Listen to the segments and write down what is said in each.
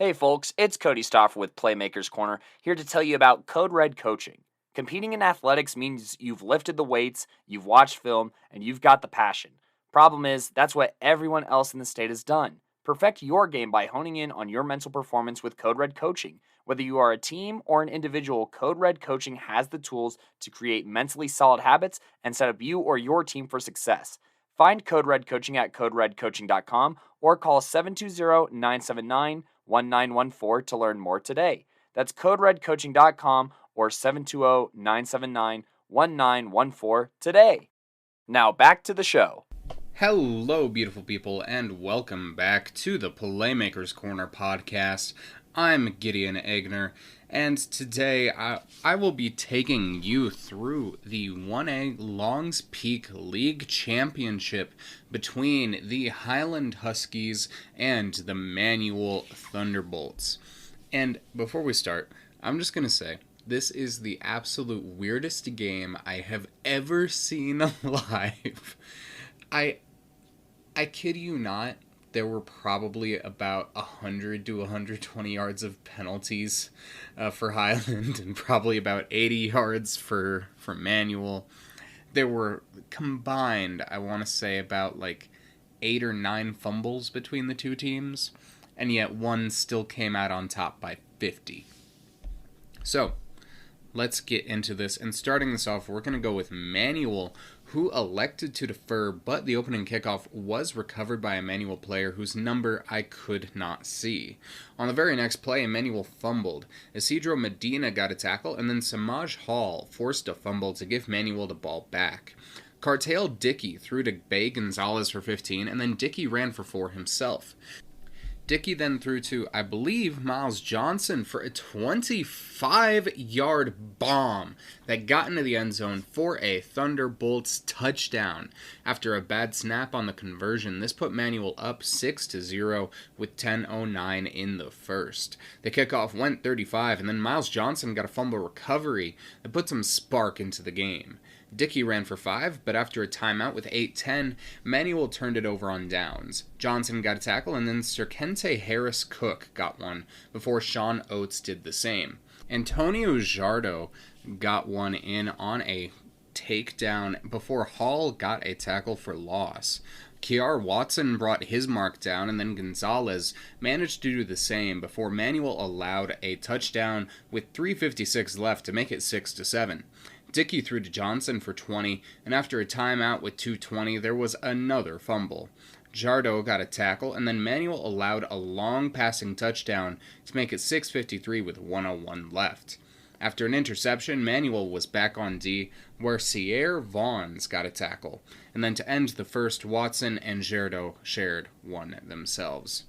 Hey folks, it's Cody Stoffer with Playmakers Corner, here to tell you about Code Red coaching. Competing in athletics means you've lifted the weights, you've watched film, and you've got the passion. Problem is, that's what everyone else in the state has done. Perfect your game by honing in on your mental performance with Code Red coaching. Whether you are a team or an individual, Code Red coaching has the tools to create mentally solid habits and set up you or your team for success. Find Code Red coaching at coderedcoaching.com or call 720-979-1914 to learn more today. That's coderedcoaching.com or 720-979-1914 today. Now back to the show. Hello, beautiful people, and welcome back to the Playmakers Corner podcast. I'm Gideon Egner, and today I will be taking you through the 1A Longs Peak League Championship between the Highland Huskies and the Manual Thunderbolts. And before we start, I'm just going to say, this is the absolute weirdest game I have ever seen live. I kid you not, there were probably about 100 to 120 yards of penalties for Highland and probably about 80 yards for Manual. There were combined, I want to say, about like 8 or 9 fumbles between the two teams, and yet one still came out on top by 50. So, let's get into this, and starting this off, we're going to go with Manual, who elected to defer, but the opening kickoff was recovered by a Manual player whose number I could not see. On the very next play, Manual fumbled. Isidro Medina got a tackle, and then Samaj Hall forced a fumble to give Manual the ball back. Cartel Dickey threw to Bay Gonzalez for 15, and then Dickey ran for 4 himself. Dickey then threw to, I believe, Miles Johnson for a 25-yard bomb that got into the end zone for a Thunderbolts touchdown. After a bad snap on the conversion, this put Manual up 6-0 with 10:09 in the first. The kickoff went 35, and then Miles Johnson got a fumble recovery that put some spark into the game. Dickey ran for 5, but after a timeout with 8:10, Manual turned it over on downs. Johnson got a tackle, and then Serkente Harris Cook got one before Sean Oates did the same. Antonio Jardo got one in on a takedown before Hall got a tackle for loss. Kiar Watson brought his mark down, and then Gonzalez managed to do the same before Manual allowed a touchdown with 3:56 left to make it 6-7. Dickey threw to Johnson for 20, and after a timeout with 2:20, there was another fumble. Jardo got a tackle, and then Manual allowed a long passing touchdown to make it 6:53 with 1:01 left. After an interception, Manual was back on D, where Sierre Vaughns got a tackle, and then to end the first, Watson and Jardo shared one themselves.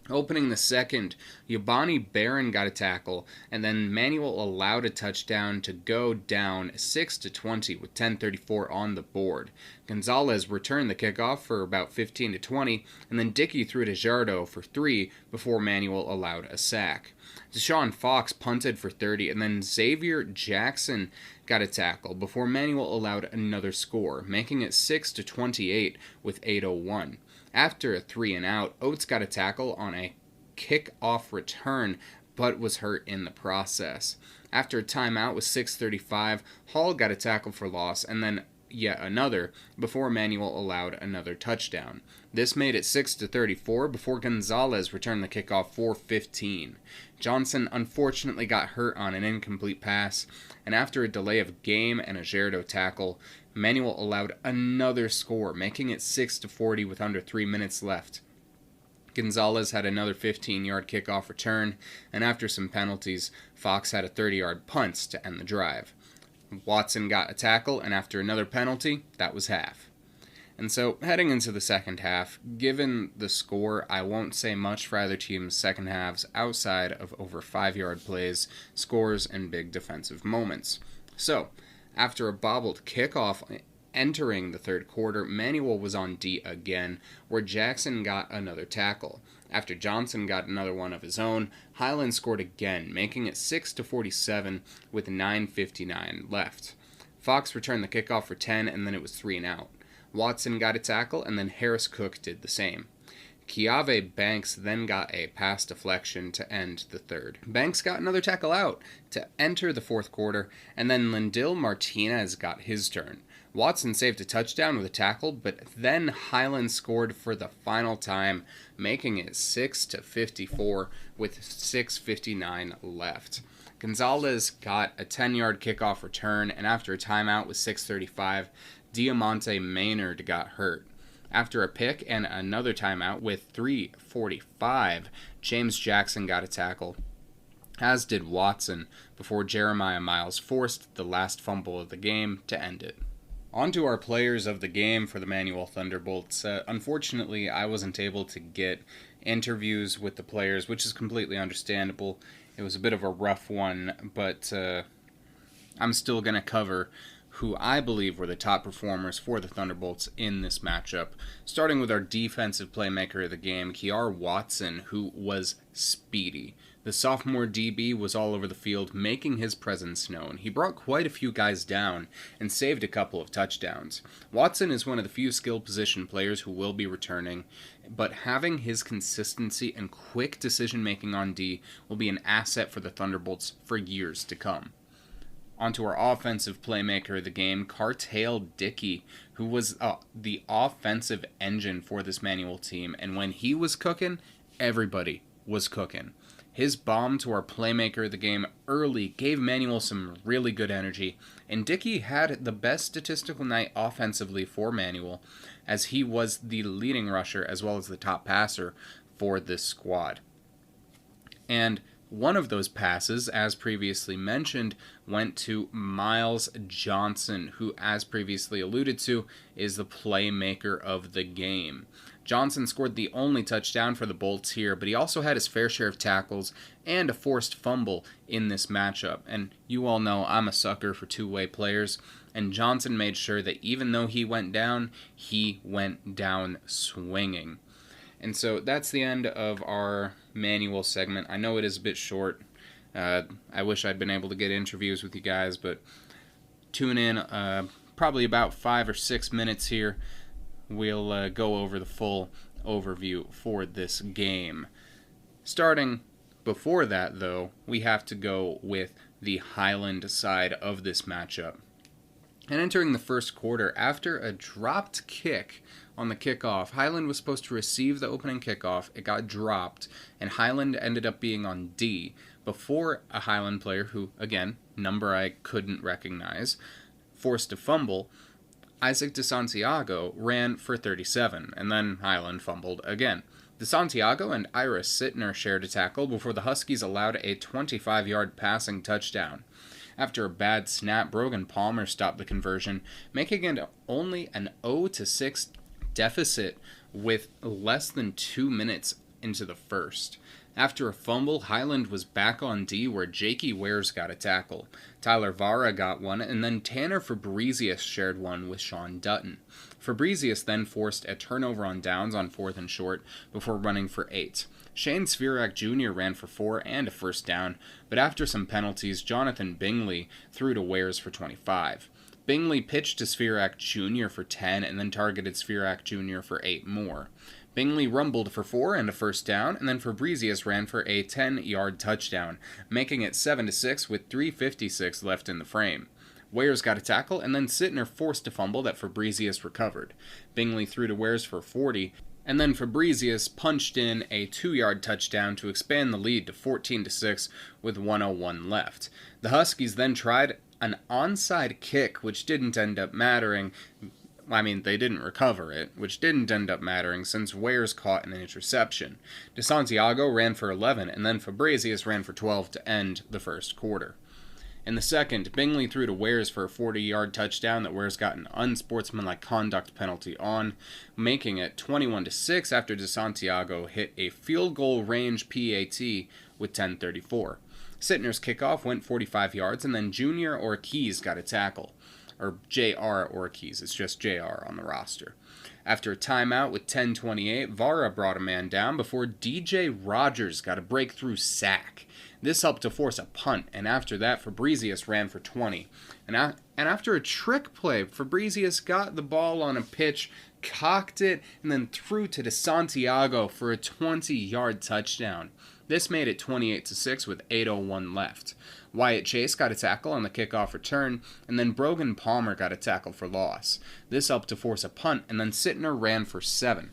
Opening the second, Yabani Barron got a tackle, and then Manual allowed a touchdown to go down 6-20 with 10:34 on the board. Gonzalez returned the kickoff for about 15-20, and then Dickey threw to Jardo for 3 before Manual allowed a sack. Deshaun Fox punted for 30, and then Xavier Jackson got a tackle before Manual allowed another score, making it 6-28 with 8:01. After a 3-and-out, Oates got a tackle on a kick-off return, but was hurt in the process. After a timeout with 6:35, Hall got a tackle for loss, and then yet another, before Manual allowed another touchdown. This made it 6-34 before Gonzalez returned the kickoff for 15. Johnson unfortunately got hurt on an incomplete pass, and after a delay of game and a Jardo tackle, Manual allowed another score, making it 6-40 with under 3 minutes left. Gonzalez had another 15-yard kickoff return, and after some penalties, Fox had a 30-yard punt to end the drive. Watson got a tackle, and after another penalty, that was half. And so, heading into the second half, given the score, I won't say much for either team's second halves outside of over 5-yard plays, scores, and big defensive moments. So, after a bobbled kickoff entering the third quarter, Manual was on D again, where Jackson got another tackle. After Johnson got another one of his own, Highland scored again, making it 6-47 with 9:59 left. Fox returned the kickoff for 10, and then it was 3-and-out. Watson got a tackle, and then Harris Cook did the same. Kiave Banks then got a pass deflection to end the third. Banks got another tackle out to enter the fourth quarter, and then Lindil Martinez got his turn. Watson saved a touchdown with a tackle, but then Highland scored for the final time, making it 6-54 with 6:59 left. Gonzalez got a 10-yard kickoff return, and after a timeout with 6:35, Diamante Maynard got hurt. After a pick and another timeout with 3:45, James Jackson got a tackle, as did Watson, before Jeremiah Miles forced the last fumble of the game to end it. On to our players of the game for the Manual Thunderbolts. Unfortunately, I wasn't able to get interviews with the players, which is completely understandable. It was a bit of a rough one, but I'm still going to cover who I believe were the top performers for the Thunderbolts in this matchup. Starting with our defensive playmaker of the game, Kiar Watson, who was speedy. The sophomore DB was all over the field, making his presence known. He brought quite a few guys down and saved a couple of touchdowns. Watson is one of the few skill position players who will be returning, but having his consistency and quick decision-making on D will be an asset for the Thunderbolts for years to come. Onto our offensive playmaker of the game, Cartail Dickey, who was the offensive engine for this Manual team, and when he was cooking, everybody was cooking. His bomb to our playmaker of the game early gave Manual some really good energy, and Dickey had the best statistical night offensively for Manual, as he was the leading rusher as well as the top passer for this squad. And one of those passes, as previously mentioned, went to Miles Johnson, who, as previously alluded to, is the playmaker of the game. Johnson scored the only touchdown for the Bolts here, but he also had his fair share of tackles and a forced fumble in this matchup. And you all know I'm a sucker for two-way players, and Johnson made sure that even though he went down swinging. And so that's the end of our Manual segment. I know it is a bit short. I wish I'd been able to get interviews with you guys, but tune in probably about 5 or 6 minutes here. We'll go over the full overview for this game. Starting before that, though, we have to go with the Highland side of this matchup. And entering the first quarter, after a dropped kick on the kickoff, Highland was supposed to receive the opening kickoff. It got dropped, and Highland ended up being on D before a Highland player who, again, number I couldn't recognize, forced a fumble. Isaac DeSantiago ran for 37, and then Highland fumbled again. DeSantiago and Ira Sittner shared a tackle before the Huskies allowed a 25-yard passing touchdown. After a bad snap, Brogan Palmer stopped the conversion, making it only an 0-6 deficit with less than 2 minutes into the first. After a fumble, Highland was back on D, where Jakey Wares got a tackle. Tyler Vara got one, and then Tanner Fabrizius shared one with Sean Dutton. Fabrizius then forced a turnover on downs on 4th and short before running for 8. Shane Svirak Jr. ran for 4 and a first down, but after some penalties, Jonathan Bingley threw to Wares for 25. Bingley pitched to Svirak Jr. for 10 and then targeted Svirak Jr. for 8 more. Bingley rumbled for 4 and a first down, and then Fabrizius ran for a 10-yard touchdown, making it 7-6 with 3:56 left in the frame. Wares got a tackle, and then Sittner forced a fumble that Fabrizius recovered. Bingley threw to Wares for 40, and then Fabrizius punched in a 2-yard touchdown to expand the lead to 14-6 with 1:01 left. The Huskies then tried an onside kick, which didn't end up mattering. They didn't recover it, which didn't end up mattering since Wares caught an interception. DeSantiago ran for 11, and then Fabrizius ran for 12 to end the first quarter. In the second, Bingley threw to Wares for a 40-yard touchdown that Wares got an unsportsmanlike conduct penalty on, making it 21-6 after DeSantiago hit a field goal range PAT with 10:34. Sittner's kickoff went 45 yards, and then Junior Ortiz got a tackle. Or J.R. Ortiz, it's just J.R. on the roster. After a timeout with 10:28, Vara brought a man down before DJ Rogers got a breakthrough sack. This helped to force a punt, and after that, Fabrizius ran for 20. And after a trick play, Fabrizius got the ball on a pitch, cocked it, and then threw to DeSantiago for a 20-yard touchdown. This made it 28-6 with 8:01 left. Wyatt Chase got a tackle on the kickoff return, and then Brogan Palmer got a tackle for loss. This helped to force a punt, and then Sittner ran for 7.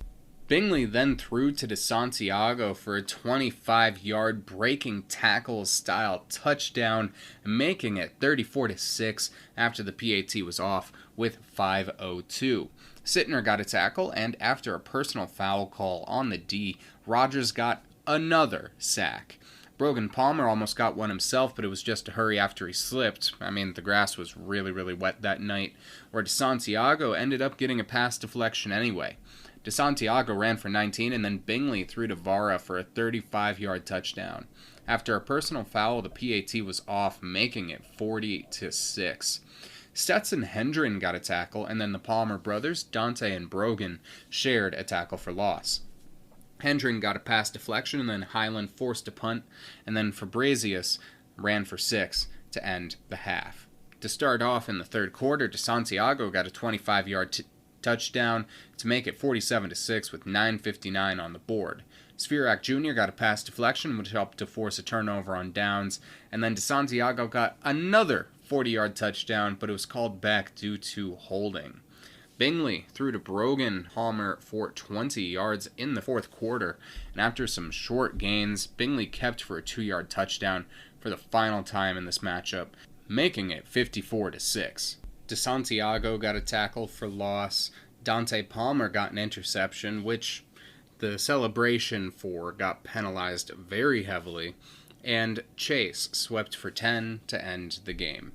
Bingley then threw to DeSantiago for a 25-yard breaking tackle-style touchdown, making it 34-6 after the PAT was off with 5:02. Sittner got a tackle, and after a personal foul call on the D, Rogers got another sack. Brogan Palmer almost got one himself, but it was just a hurry after he slipped. The grass was really, really wet that night, where DeSantiago ended up getting a pass deflection anyway. DeSantiago ran for 19, and then Bingley threw to Vara for a 35-yard touchdown. After a personal foul, the PAT was off, making it 40-6. Stetson Hendren got a tackle, and then the Palmer brothers, Dante and Brogan, shared a tackle for loss. Hendren got a pass deflection, and then Highland forced a punt, and then Fabrizius ran for 6 to end the half. To start off in the third quarter, DeSantiago got a 25-yard touchdown to make it 47-6 with 9:59 on the board. Svirak Jr. got a pass deflection, which helped to force a turnover on downs, and then DeSantiago got another 40-yard touchdown, but it was called back due to holding. Bingley threw to Brogan Palmer for 20 yards in the fourth quarter, and after some short gains, Bingley kept for a 2-yard touchdown for the final time in this matchup, making it 54-6. DeSantiago got a tackle for loss. Dante Palmer got an interception, which the celebration for got penalized very heavily, and Chase swept for 10 to end the game.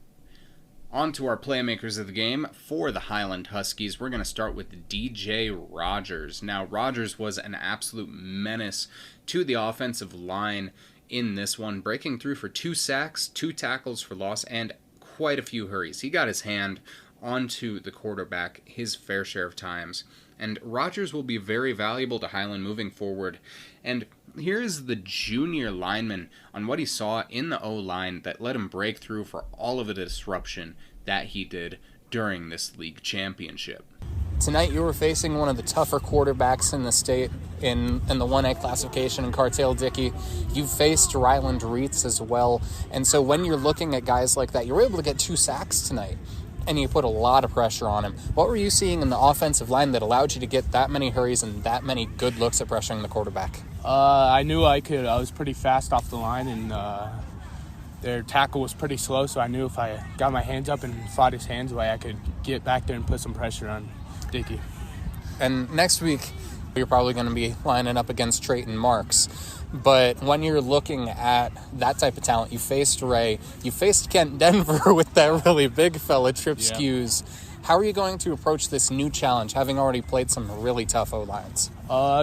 On to our playmakers of the game. For the Highland Huskies, we're going to start with DJ Rogers. Now, Rogers was an absolute menace to the offensive line in this one, breaking through for 2 sacks, 2 tackles for loss, and quite a few hurries. He got his hand onto the quarterback his fair share of times, and Rogers will be very valuable to Highland moving forward. And here's the junior lineman on what he saw in the O-line that let him break through for all of the disruption that he did during this league championship. Tonight you were facing one of the tougher quarterbacks in the state in the 1A classification in Cartel Dickey. You faced Ryland Reitz as well. And so when you're looking at guys like that, you were able to get 2 sacks tonight, and you put a lot of pressure on him. What were you seeing in the offensive line that allowed you to get that many hurries and that many good looks at pressuring the quarterback? I knew I could. I was pretty fast off the line, and their tackle was pretty slow, so I knew if I got my hands up and fought his hands away, I could get back there and put some pressure on Dickey. And next week, you're probably going to be lining up against Trayton Marks. But when you're looking at that type of talent, you faced Ray, you faced Kent Denver with that really big fella, Trip Skews. How are you going to approach this new challenge, having already played some really tough O-lines?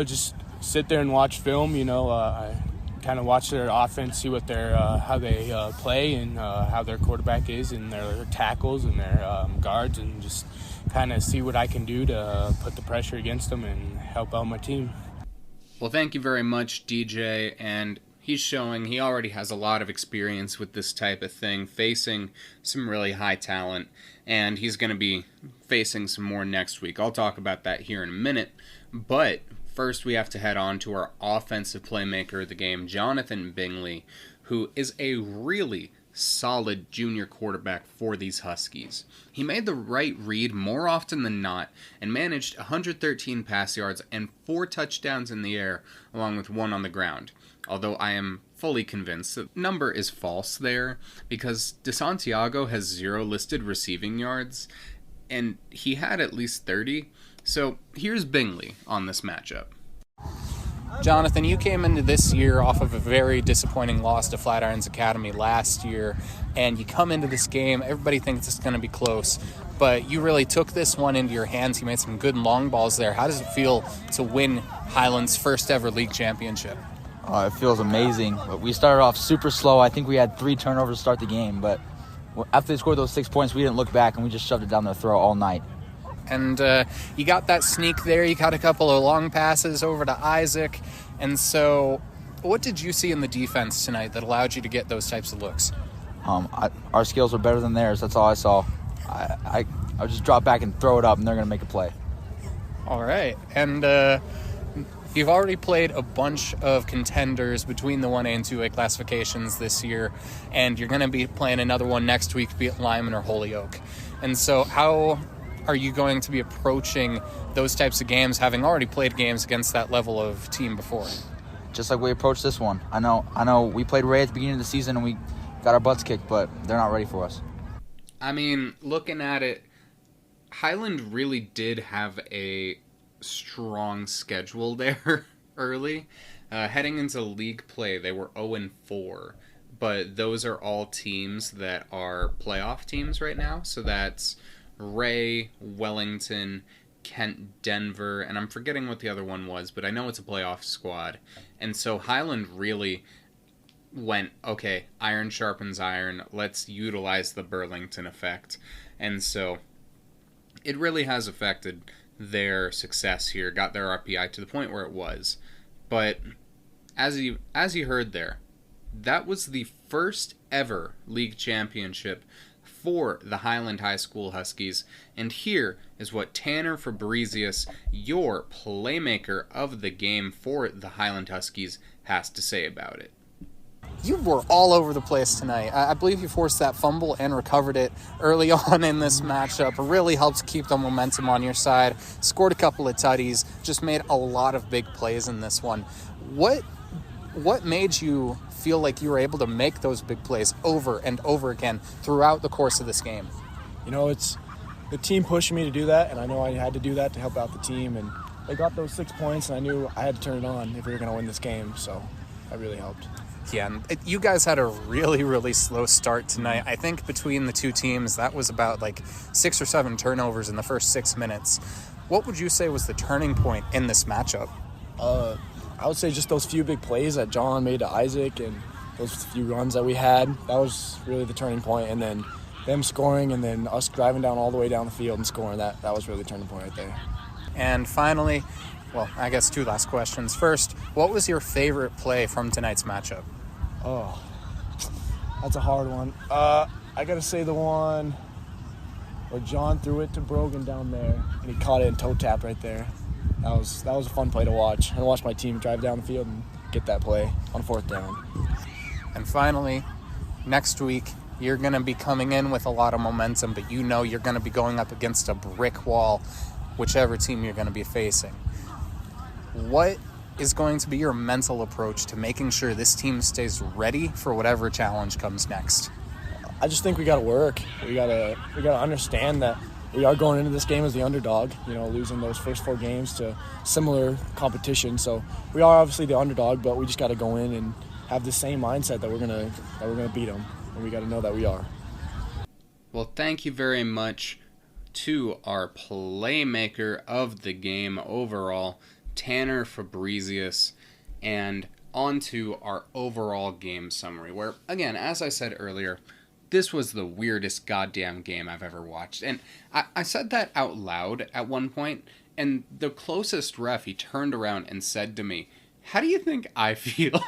Just sit there and watch film. I kind of watch their offense, see what their how they play and how their quarterback is and their tackles and their guards, and just kind of see what I can do to put the pressure against them and help out my team. Well, thank you very much, DJ, and he's showing he already has a lot of experience with this type of thing, facing some really high talent, and he's going to be facing some more next week. I'll talk about that here in a minute, but first we have to head on to our offensive playmaker of the game, Jonathan Bingley, who is a really solid junior quarterback for these Huskies. He made the right read more often than not and managed 113 pass yards and 4 touchdowns in the air, along with 1 on the ground. Although I am fully convinced that number is false there, because DeSantiago has 0 listed receiving yards, and he had at least 30. So here's Bingley on this matchup. Jonathan, you came into this year off of a very disappointing loss to Flatirons Academy last year, and you come into this game, everybody thinks it's going to be close, but you really took this one into your hands. You made some good long balls there. How does it feel to win Highland's first ever league championship? It feels amazing, but we started off super slow. I think we had 3 turnovers to start the game, but after they scored those 6 points, we didn't look back, and we just shoved it down their throat all night. And you got that sneak there. You got a couple of long passes over to Isaac. And so what did you see in the defense tonight that allowed you to get those types of looks? Our skills were better than theirs. That's all I saw. I would just drop back and throw it up, and they're going to make a play. All right. And you've already played a bunch of contenders between the 1A and 2A classifications this year, and you're going to be playing another one next week, be it Lyman or Holyoke. And so how are you going to be approaching those types of games, having already played games against that level of team before? Just like we approached this one. I know we played Ray at the beginning of the season, and we got our butts kicked, but they're not ready for us. I mean, looking at it, Highland really did have a strong schedule there early. Heading into league play, they were 0-4, but those are all teams that are playoff teams right now. So that's Ray, Wellington, Kent, Denver, and I'm forgetting what the other one was, but I know it's a playoff squad. And so Highland really went, okay, iron sharpens iron, let's utilize the Burlington effect. And so it really has affected their success here, got their RPI to the point where it was. But as you heard there, that was the first ever league championship for the Highland High School Huskies. And here is what Tanner Fabrizius, your playmaker of the game for the Highland Huskies, has to say about it. You were all over the place tonight. I believe you forced that fumble and recovered it early on in this matchup. It really helped keep the momentum on your side. Scored a couple of tutties. Just made a lot of big plays in this one. What made you feel like you were able to make those big plays over and over again throughout the course of this game? You know, it's the team pushing me to do that, and I know I had to do that to help out the team. And they got those 6 points, and I knew I had to turn it on if we were going to win this game. So that really helped. Yeah, and you guys had a really, really slow start tonight. I think between the two teams, that was about like 6 or 7 turnovers in the first 6 minutes. What would you say was the turning point in this matchup? I would say just those few big plays that John made to Isaac and those few runs that we had. That was really the turning point. And then them scoring and then us driving down all the way down the field and scoring, that was really the turning point right there. And finally, well, I guess 2 last questions. First, what was your favorite play from tonight's matchup? Oh, that's a hard one. I got to say the one where John threw it to Brogan down there, and he caught it and toe tapped right there. That was a fun play to watch. And watch my team drive down the field and get that play on 4th down. And finally, next week, you're going to be coming in with a lot of momentum, but you know you're going to be going up against a brick wall, whichever team you're going to be facing. What is going to be your mental approach to making sure this team stays ready for whatever challenge comes next? I just think we got to work. We got to understand that we are going into this game as the underdog, you know, losing those first 4 games to similar competition. So we are obviously the underdog, but we just got to go in and have the same mindset that we're gonna beat them, and we got to know that we are. Well, thank you very much to our playmaker of the game overall, Tanner Fabrizius, and on to our overall game summary, where, again, as I said earlier, this was the weirdest goddamn game I've ever watched. And I said that out loud at one point, and the closest ref, he turned around and said to me, "How do you think I feel?"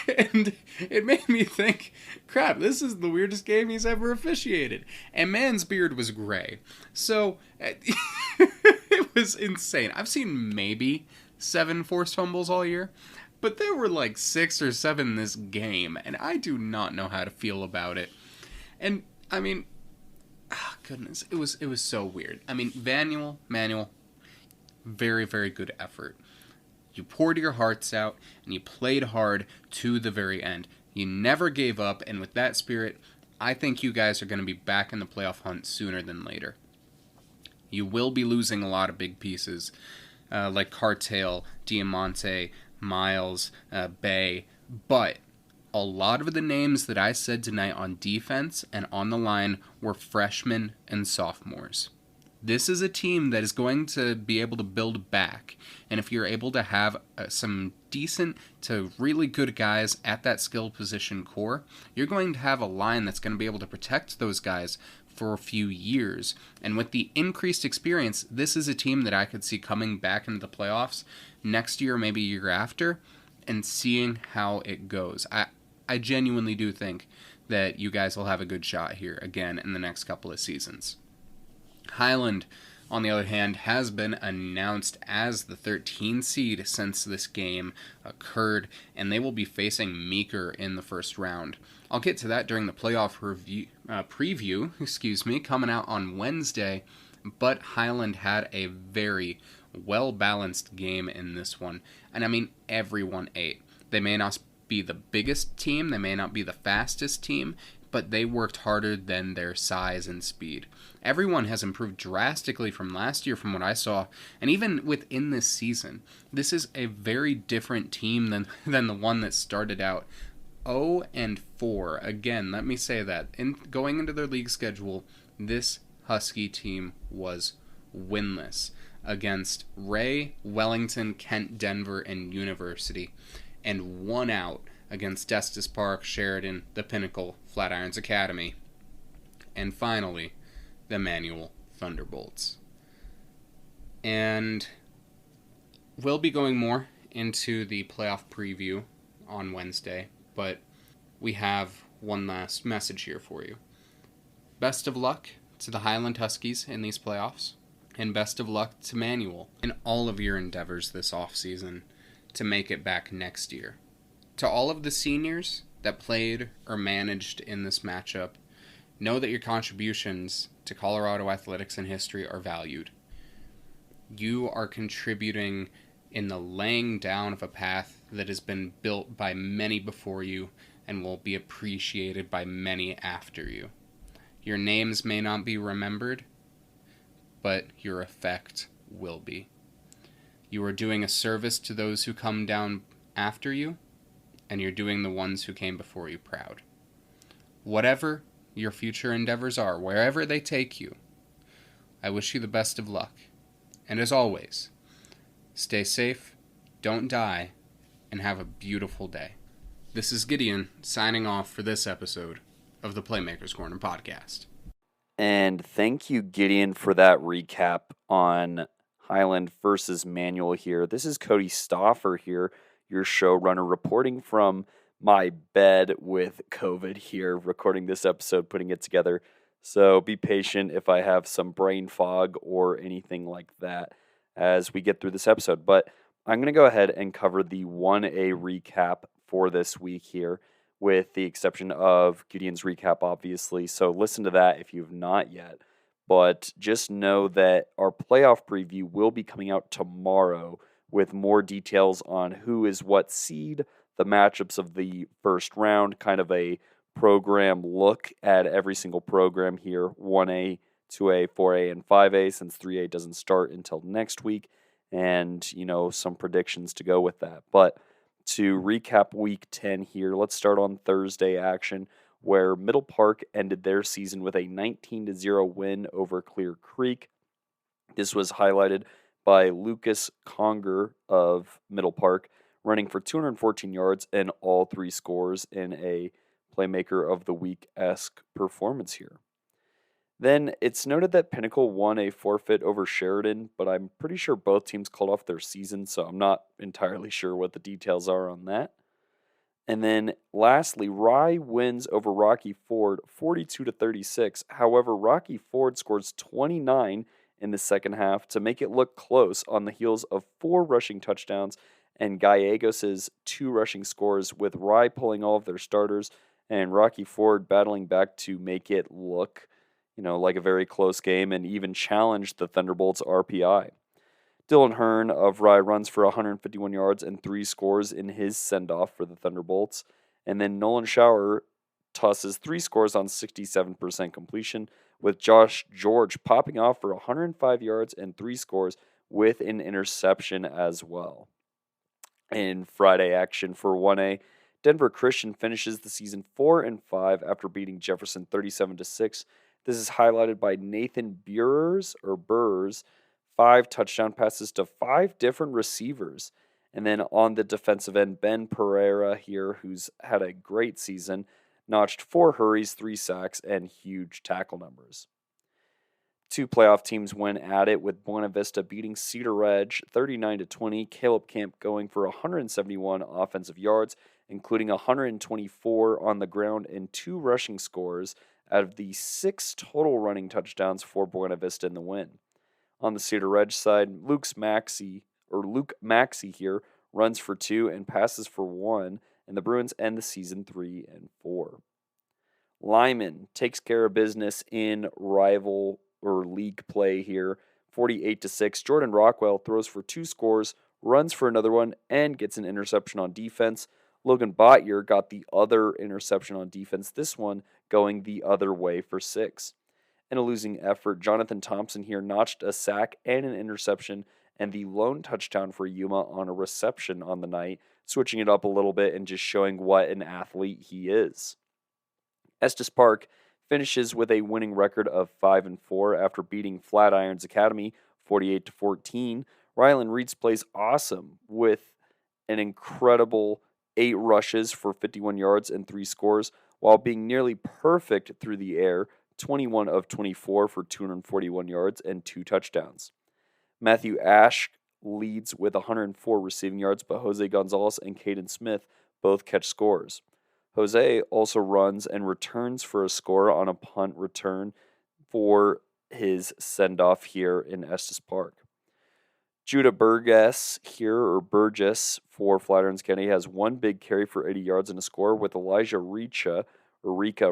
And it made me think, crap, this is the weirdest game he's ever officiated. And man's beard was gray. So it was insane. I've seen maybe 7 forced fumbles all year, but there were like 6 or 7 this game, and I do not know how to feel about it. And I mean, goodness, it was so weird. I mean, Manuel, very, very good effort. You poured your hearts out, and you played hard to the very end. You never gave up, and with that spirit, I think you guys are going to be back in the playoff hunt sooner than later. You will be losing a lot of big pieces, like Cartel, Diamante, Miles, Bay, but a lot of the names that I said tonight on defense and on the line were freshmen and sophomores. This is a team that is going to be able to build back. And if you're able to have some decent to really good guys at that skill position core, you're going to have a line that's going to be able to protect those guys for a few years. And with the increased experience, this is a team that I could see coming back into the playoffs next year, maybe a year after, and seeing how it goes. I genuinely do think that you guys will have a good shot here again in the next couple of seasons. Highland, on the other hand, has been announced as the 13 seed since this game occurred, and they will be facing Meeker in the first round. I'll get to that during the playoff preview, coming out on Wednesday, but Highland had a very well-balanced game in this one, and I mean everyone ate. They may not be the biggest team, they may not be the fastest team, but they worked harder than their size and speed. Everyone has improved drastically from last year from what I saw, and even within this season, this is a very different team than the one that started out 0-4. Again, let me say that. Going into their league schedule, this Husky team was winless against Ray, Wellington, Kent, Denver, and University, and won out against Estes Park, Sheridan, the Pinnacle, Flatirons Academy, and finally, the Manual Thunderbolts. And we'll be going more into the playoff preview on Wednesday, but we have one last message here for you. Best of luck to the Highland Huskies in these playoffs, and best of luck to Manual in all of your endeavors this offseason to make it back next year. To all of the seniors that played or managed in this matchup, know that your contributions to Colorado athletics and history are valued. You are contributing in the laying down of a path that has been built by many before you and will be appreciated by many after you. Your names may not be remembered, but your effect will be. You are doing a service to those who come down after you, and you're doing the ones who came before you proud. Whatever your future endeavors are, wherever they take you, I wish you the best of luck. And as always, stay safe, don't die, and have a beautiful day. This is Gideon signing off for this episode of the Playmakers Corner podcast. And thank you, Gideon, for that recap on Highland versus Manual here. This is Cody Stauffer here, your showrunner, reporting from my bed with COVID here, recording this episode, putting it together. So be patient if I have some brain fog or anything like that as we get through this episode. But I'm going to go ahead and cover the 1A recap for this week here, with the exception of Gideon's recap, obviously. So listen to that if you've not yet. But just know that our playoff preview will be coming out tomorrow with more details on who is what seed, the matchups of the first round, kind of a program look at every single program here, 1A, 2A, 4A, and 5A, since 3A doesn't start until next week, and, some predictions to go with that. But to recap Week 10 here, let's start on Thursday action, where Middle Park ended their season with a 19-0 win over Clear Creek. This was highlighted by Lucas Conger of Middle Park, running for 214 yards and all three scores in a Playmaker of the Week-esque performance here. Then it's noted that Pinnacle won a forfeit over Sheridan, but I'm pretty sure both teams called off their season, so I'm not entirely sure what the details are on that. And then lastly, Rye wins over Rocky Ford 42-36. However, Rocky Ford scores 29 in the second half to make it look close on the heels of 4 rushing touchdowns and Gallegos' 2 rushing scores, with Rye pulling all of their starters and Rocky Ford battling back to make it look, like a very close game and even challenge the Thunderbolts' RPI. Dylan Hearn of Rye runs for 151 yards and 3 scores in his send-off for the Thunderbolts. And then Nolan Shower tosses 3 scores on 67% completion, with Josh George popping off for 105 yards and 3 scores with an interception as well. In Friday action for 1A, Denver Christian finishes the season 4-5 after beating Jefferson 37-6. This is highlighted by Nathan Burrs, 5 touchdown passes to 5 different receivers. And then on the defensive end, Ben Pereira here, who's had a great season, notched 4 hurries, 3 sacks, and huge tackle numbers. 2 playoff teams went at it, with Buena Vista beating Cedar Ridge 39-20. Caleb Camp going for 171 offensive yards, including 124 on the ground and 2 rushing scores out of the 6 total running touchdowns for Buena Vista in the win. On the Cedar Ridge side, Luke Maxey here runs for 2 and passes for 1, and the Bruins end the season 3-4. Lyman takes care of business in rival or league play here, 48-6. Jordan Rockwell throws for 2 scores, runs for another one, and gets an interception on defense. Logan Botyer got the other interception on defense, this one going the other way for 6. In a losing effort, Jonathan Thompson here notched a sack and an interception and the lone touchdown for Yuma on a reception on the night, switching it up a little bit and just showing what an athlete he is. Estes Park finishes with a winning record of 5-4 after beating Flatirons Academy 48-14. Ryland Reeds plays awesome with an incredible 8 rushes for 51 yards and 3 scores, while being nearly perfect through the air, 21 of 24 for 241 yards and 2 touchdowns. Matthew Ash leads with 104 receiving yards, but Jose Gonzalez and Caden Smith both catch scores. Jose also runs and returns for a score on a punt return for his send-off here in Estes Park. Judah Burgess for Flatirons County has 1 big carry for 80 yards and a score, with Elijah Rika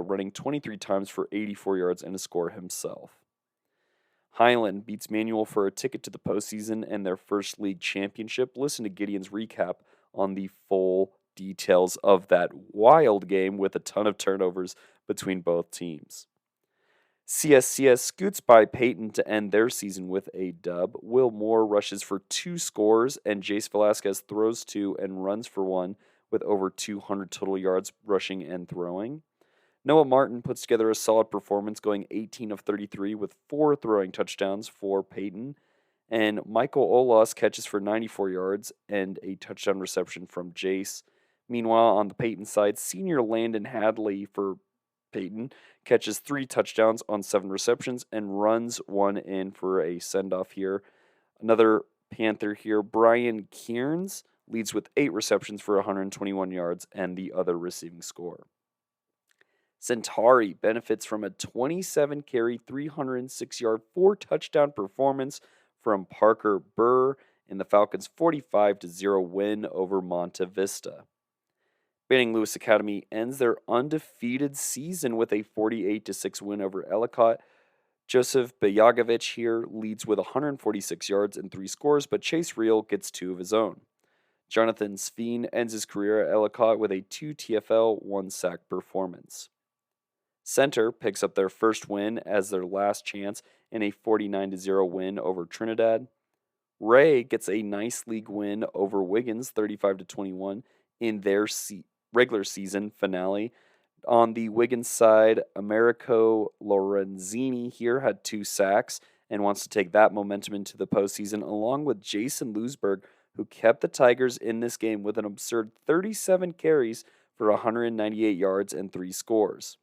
running 23 times for 84 yards and a score himself. Highland beats Manual for a ticket to the postseason and their first league championship. Listen to Gideon's recap on the full details of that wild game with a ton of turnovers between both teams. CSCS scoots by Peyton to end their season with a dub. Will Moore rushes for 2 scores, and Jace Velasquez throws 2 and runs for 1 with over 200 total yards rushing and throwing. Noah Martin puts together a solid performance, going 18 of 33 with 4 throwing touchdowns for Peyton. And Michael Olas catches for 94 yards and a touchdown reception from Jace. Meanwhile, on the Peyton side, senior Landon Hadley for Peyton catches 3 touchdowns on 7 receptions and runs 1 in for a send-off here. Another Panther here, Brian Kearns, leads with 8 receptions for 121 yards and the other receiving score. Centauri benefits from a 27-carry, 306-yard, 4-touchdown performance from Parker Burr in the Falcons' 45-0 win over Monte Vista. Banning Lewis Academy ends their undefeated season with a 48-6 win over Ellicott. Joseph Bayagovich here leads with 146 yards and 3 scores, but Chase Reel gets 2 of his own. Jonathan Sveen ends his career at Ellicott with a 2 TFL, 1 sack performance. Center picks up their first win as their last chance in a 49-0 win over Trinidad. Ray gets a nice league win over Wiggins, 35-21, in their regular season finale. On the Wiggins side, Americo Lorenzini here had 2 sacks and wants to take that momentum into the postseason, along with Jason Lewisberg, who kept the Tigers in this game with an absurd 37 carries for 198 yards and 3 scores.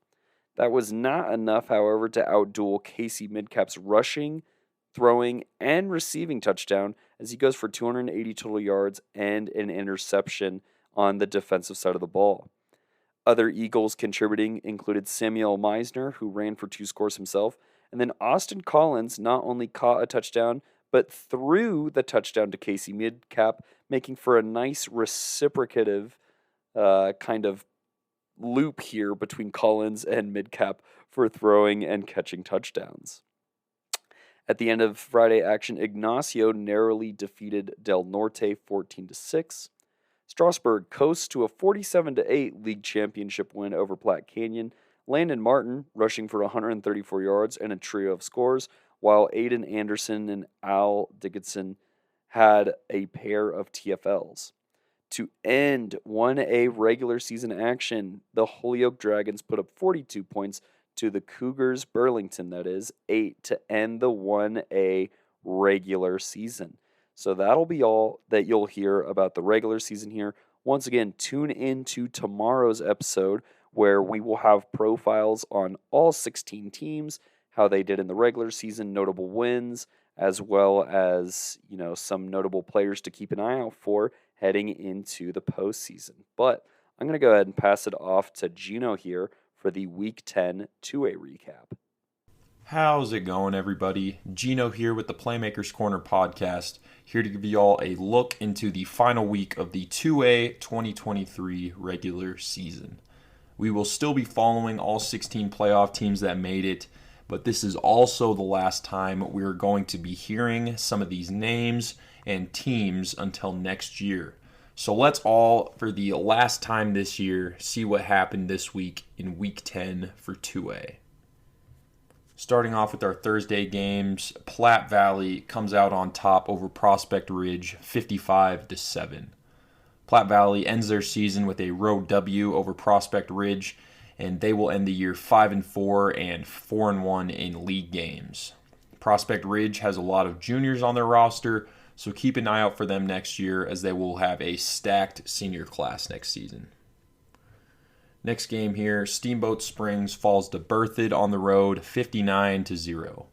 That was not enough, however, to outduel Casey Midcap's rushing, throwing, and receiving touchdown as he goes for 280 total yards and an interception on the defensive side of the ball. Other Eagles contributing included Samuel Meisner, who ran for 2 scores himself, and then Austin Collins not only caught a touchdown, but threw the touchdown to Casey Midcap, making for a nice reciprocative kind of loop here between Collins and Midcap for throwing and catching touchdowns. At the end of Friday action, Ignacio narrowly defeated Del Norte 14-6. Strasburg coasts to a 47-8 league championship win over Platte Canyon. Landon Martin rushing for 134 yards and a trio of scores, while Aiden Anderson and Al Dickinson had a pair of TFLs. To end 1A regular season action, the Holyoke Dragons put up 42 points to the Cougars Burlington, that is, 8 to end the 1A regular season. So that'll be all that you'll hear about the regular season here. Once again, tune in to tomorrow's episode where we will have profiles on all 16 teams, how they did in the regular season, notable wins, as well as, some notable players to keep an eye out for heading into the postseason. But I'm going to go ahead and pass it off to Gino here for the Week 10 2A recap. How's it going, everybody? Gino here with the Playmakers Corner podcast, here to give you all a look into the final week of the 2A 2023 regular season. We will still be following all 16 playoff teams that made it, but this is also the last time we're going to be hearing some of these names and teams until next year. So let's all, for the last time this year, see what happened this week in Week 10 for 2A. Starting off with our Thursday games, Platte Valley comes out on top over Prospect Ridge, 55-7. Platte Valley ends their season with a road W over Prospect Ridge, and they will end the year 5-4 and 4-1 in league games. Prospect Ridge has a lot of juniors on their roster, so keep an eye out for them next year as they will have a stacked senior class next season. Next game here, Steamboat Springs falls to Berthoud on the road, 59-0.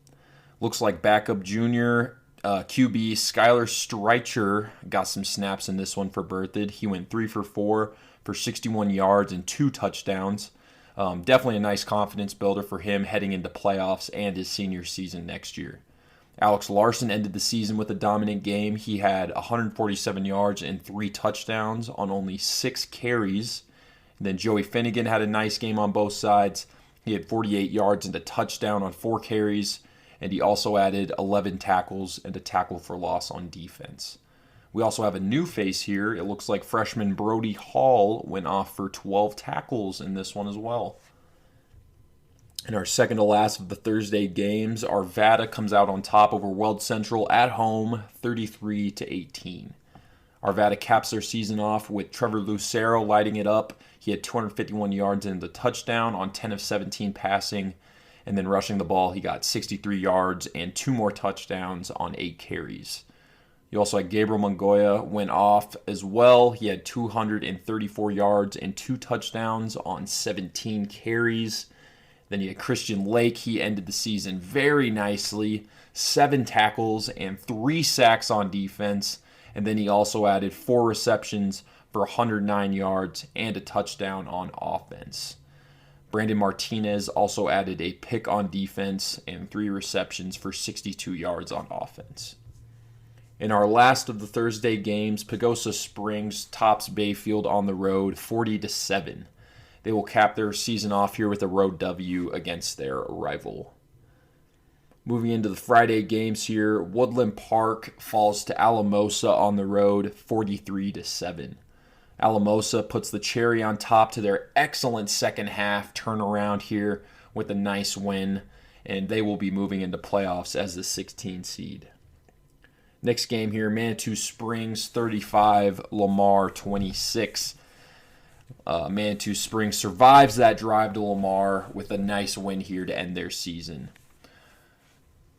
Looks like backup junior QB Skylar Streicher got some snaps in this one for Berthoud. He went 3 for 4 for 61 yards and 2 touchdowns. Definitely a nice confidence builder for him heading into playoffs and his senior season next year. Alex Larson ended the season with a dominant game. He had 147 yards and 3 touchdowns on only 6 carries. And then Joey Finnegan had a nice game on both sides. He had 48 yards and a touchdown on 4 carries, and he also added 11 tackles and a tackle for loss on defense. We also have a new face here. It looks like freshman Brody Hall went off for 12 tackles in this one as well. In our second to last of the Thursday games, Arvada comes out on top over Weld Central at home, 33-18. Arvada caps their season off with Trevor Lucero lighting it up. He had 251 yards and a touchdown on 10 of 17 passing. And then rushing the ball, he got 63 yards and 2 more touchdowns on 8 carries. You also had Gabriel Mongoya went off as well. He had 234 yards and 2 touchdowns on 17 carries. Then you had Christian Lake. He ended the season very nicely. 7 tackles and 3 sacks on defense. And then he also added 4 receptions for 109 yards and a touchdown on offense. Brandon Martinez also added a pick on defense and 3 receptions for 62 yards on offense. In our last of the Thursday games, Pagosa Springs tops Bayfield on the road 40-7. They will cap their season off here with a road W against their rival. Moving into the Friday games here, Woodland Park falls to Alamosa on the road 43-7. Alamosa puts the cherry on top to their excellent second half turnaround here with a nice win, and they will be moving into playoffs as the 16 seed. Next game here, Manitou Springs 35, Lamar 26. Manitou Springs survives that drive to Lamar with a nice win here to end their season.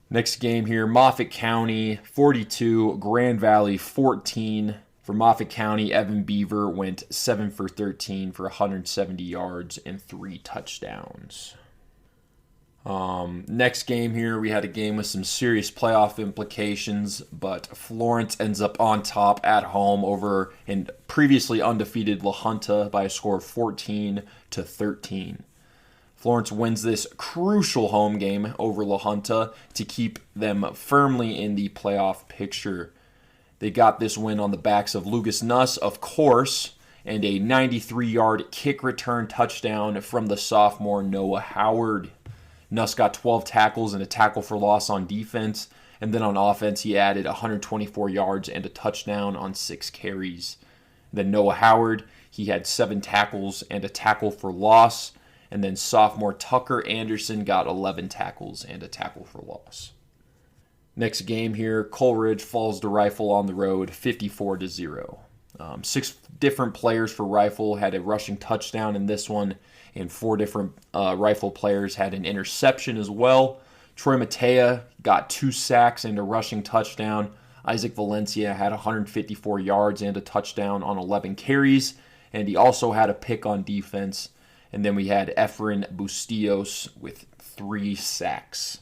Next game here, Moffat County 42, Grand Valley 14. For Moffat County, Evan Beaver went 7 for 13 for 170 yards and 3 touchdowns. Next game here, we had a game with some serious playoff implications, but Florence ends up on top at home over an previously undefeated La Junta by a score of 14-13. Florence wins this crucial home game over La Junta to keep them firmly in the playoff picture. They got this win on the backs of Lucas Nuss, of course, and a 93-yard kick return touchdown from the sophomore Noah Howard. Nuss got 12 tackles and a tackle for loss on defense, and then on offense he added 124 yards and a touchdown on 6 carries. Then Noah Howard, he had 7 tackles and a tackle for loss, and then sophomore Tucker Anderson got 11 tackles and a tackle for loss. Next game here, Coleridge falls to Rifle on the road 54-0. 6 different players for Rifle had a rushing touchdown in this one, and 4 different Rifle players had an interception as well. Troy Matea got 2 sacks and a rushing touchdown. Isaac Valencia had 154 yards and a touchdown on 11 carries, and he also had a pick on defense. And then we had Efren Bustillos with 3 sacks.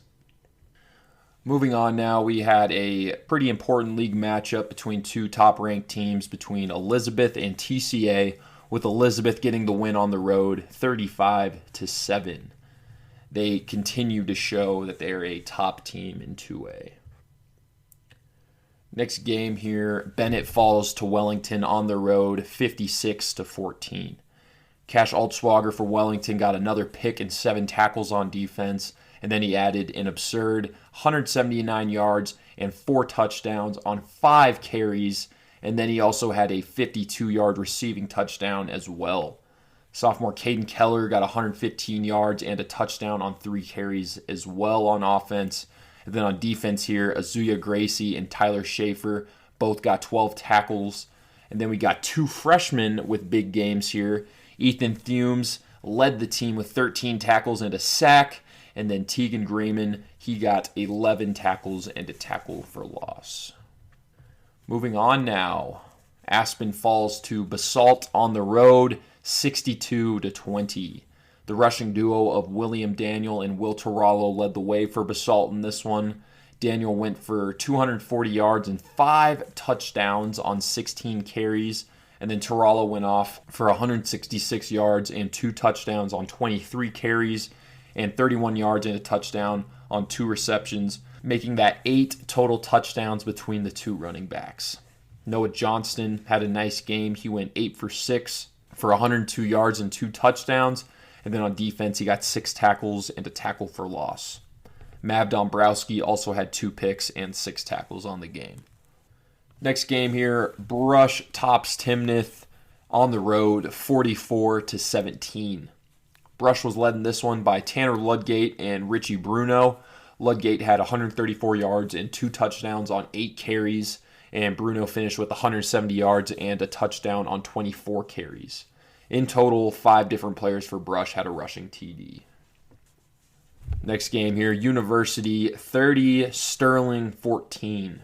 Moving on now, we had a pretty important league matchup between 2 top-ranked teams, between Elizabeth and TCA, with Elizabeth getting the win on the road, 35-7. They continue to show that they're a top team in 2A. Next game here, Bennett falls to Wellington on the road, 56-14. Cash Altswager for Wellington got another pick and 7 tackles on defense, and then he added an absurd 179 yards and 4 touchdowns on 5 carries, and then he also had a 52-yard receiving touchdown as well. Sophomore Caden Keller got 115 yards and a touchdown on 3 carries as well on offense. And then on defense here, Azuya Gracie and Tyler Schaefer both got 12 tackles. And then we got 2 freshmen with big games here. Ethan Thumes led the team with 13 tackles and a sack. And then Tegan Grayman, he got 11 tackles and a tackle for loss. Moving on now, Aspen falls to Basalt on the road, 62-20. The rushing duo of William Daniel and Will Tarallo led the way for Basalt in this one. Daniel went for 240 yards and 5 touchdowns on 16 carries. And then Tarallo went off for 166 yards and 2 touchdowns on 23 carries and 31 yards and a touchdown on 2 receptions, making that 8 total touchdowns between the 2 running backs. Noah Johnston had a nice game. He went 8 for 6 for 102 yards and 2 touchdowns. And then on defense, he got 6 tackles and a tackle for loss. Mav Dombrowski also had 2 picks and 6 tackles on the game. Next game here, Brush tops Timnath on the road, 44-17. Brush was led in this one by Tanner Ludgate and Richie Bruno. Ludgate had 134 yards and 2 touchdowns on 8 carries, and Bruno finished with 170 yards and a touchdown on 24 carries. In total, 5 different players for Brush had a rushing TD. Next game here, University 30, Sterling 14.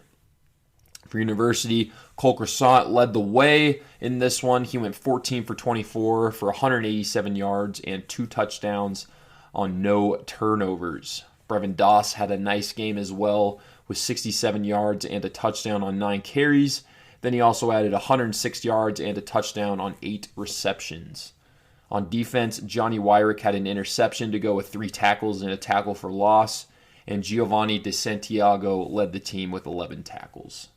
For University, Cole Croissant led the way in this one. He went 14 for 24 for 187 yards and 2 touchdowns on no turnovers. Brevin Doss had a nice game as well with 67 yards and a touchdown on 9 carries. Then he also added 106 yards and a touchdown on 8 receptions. On defense, Johnny Wyrick had an interception to go with 3 tackles and a tackle for loss. And Giovanni De Santiago led the team with 11 tackles.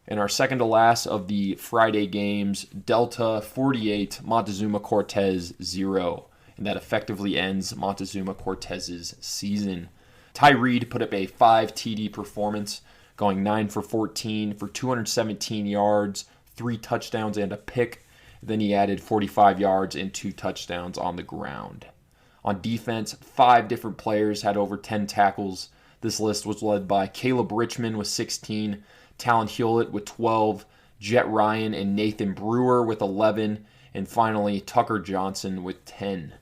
In our second to last of the Friday games, Delta 48, Montezuma Cortez 0. And that effectively ends Montezuma Cortez's season. Ty Reed put up a 5 TD performance, going 9 for 14 for 217 yards, 3 touchdowns and a pick. Then he added 45 yards and 2 touchdowns on the ground. On defense, 5 different players had over 10 tackles. This list was led by Caleb Richmond with 16, Talon Hewlett with 12, Jet Ryan and Nathan Brewer with 11, and finally Tucker Johnson with 10.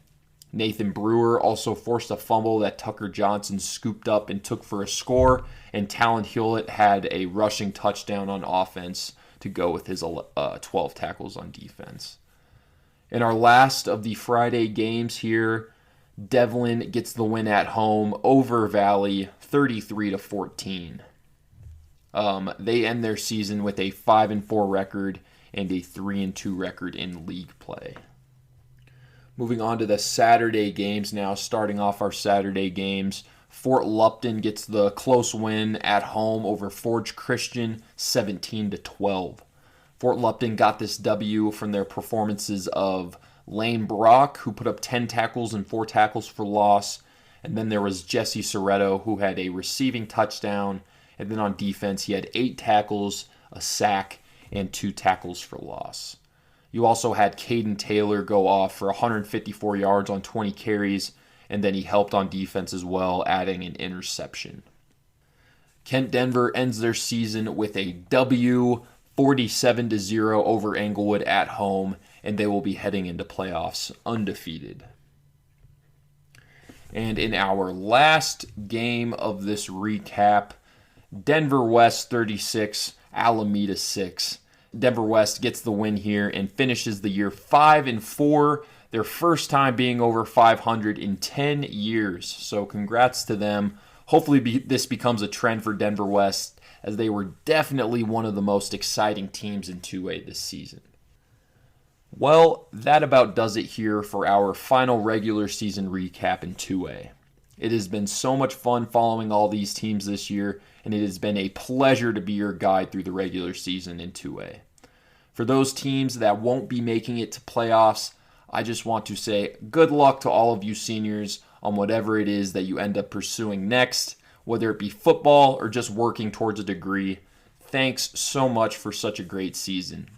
Nathan Brewer also forced a fumble that Tucker Johnson scooped up and took for a score, and Talon Hewlett had a rushing touchdown on offense to go with his 12 tackles on defense. In our last of the Friday games here, Devlin gets the win at home over Valley, 33-14. They end their season with a 5-4 record and a 3-2 record in league play. Moving on to the Saturday games now, starting off our Saturday games. Fort Lupton gets the close win at home over Forge Christian, 17-12. Fort Lupton got this W from their performances of Lane Brock, who put up 10 tackles and 4 tackles for loss. And then there was Jesse Soretto, who had a receiving touchdown. And then on defense, he had 8 tackles, a sack, and 2 tackles for loss. You also had Caden Taylor go off for 154 yards on 20 carries, and then he helped on defense as well, adding an interception. Kent Denver ends their season with a W, 47-0 over Englewood at home, and they will be heading into playoffs undefeated. And in our last game of this recap, Denver West 36, Alameda 6. Denver West gets the win here and finishes the year 5-4, their first time being over 500 in 10 years. So congrats to them. Hopefully this becomes a trend for Denver West, as they were definitely one of the most exciting teams in 2A this season. Well, that about does it here for our final regular season recap in 2A. It has been so much fun following all these teams this year, and it has been a pleasure to be your guide through the regular season in 2A. For those teams that won't be making it to playoffs, I just want to say good luck to all of you seniors on whatever it is that you end up pursuing next, whether it be football or just working towards a degree. Thanks so much for such a great season.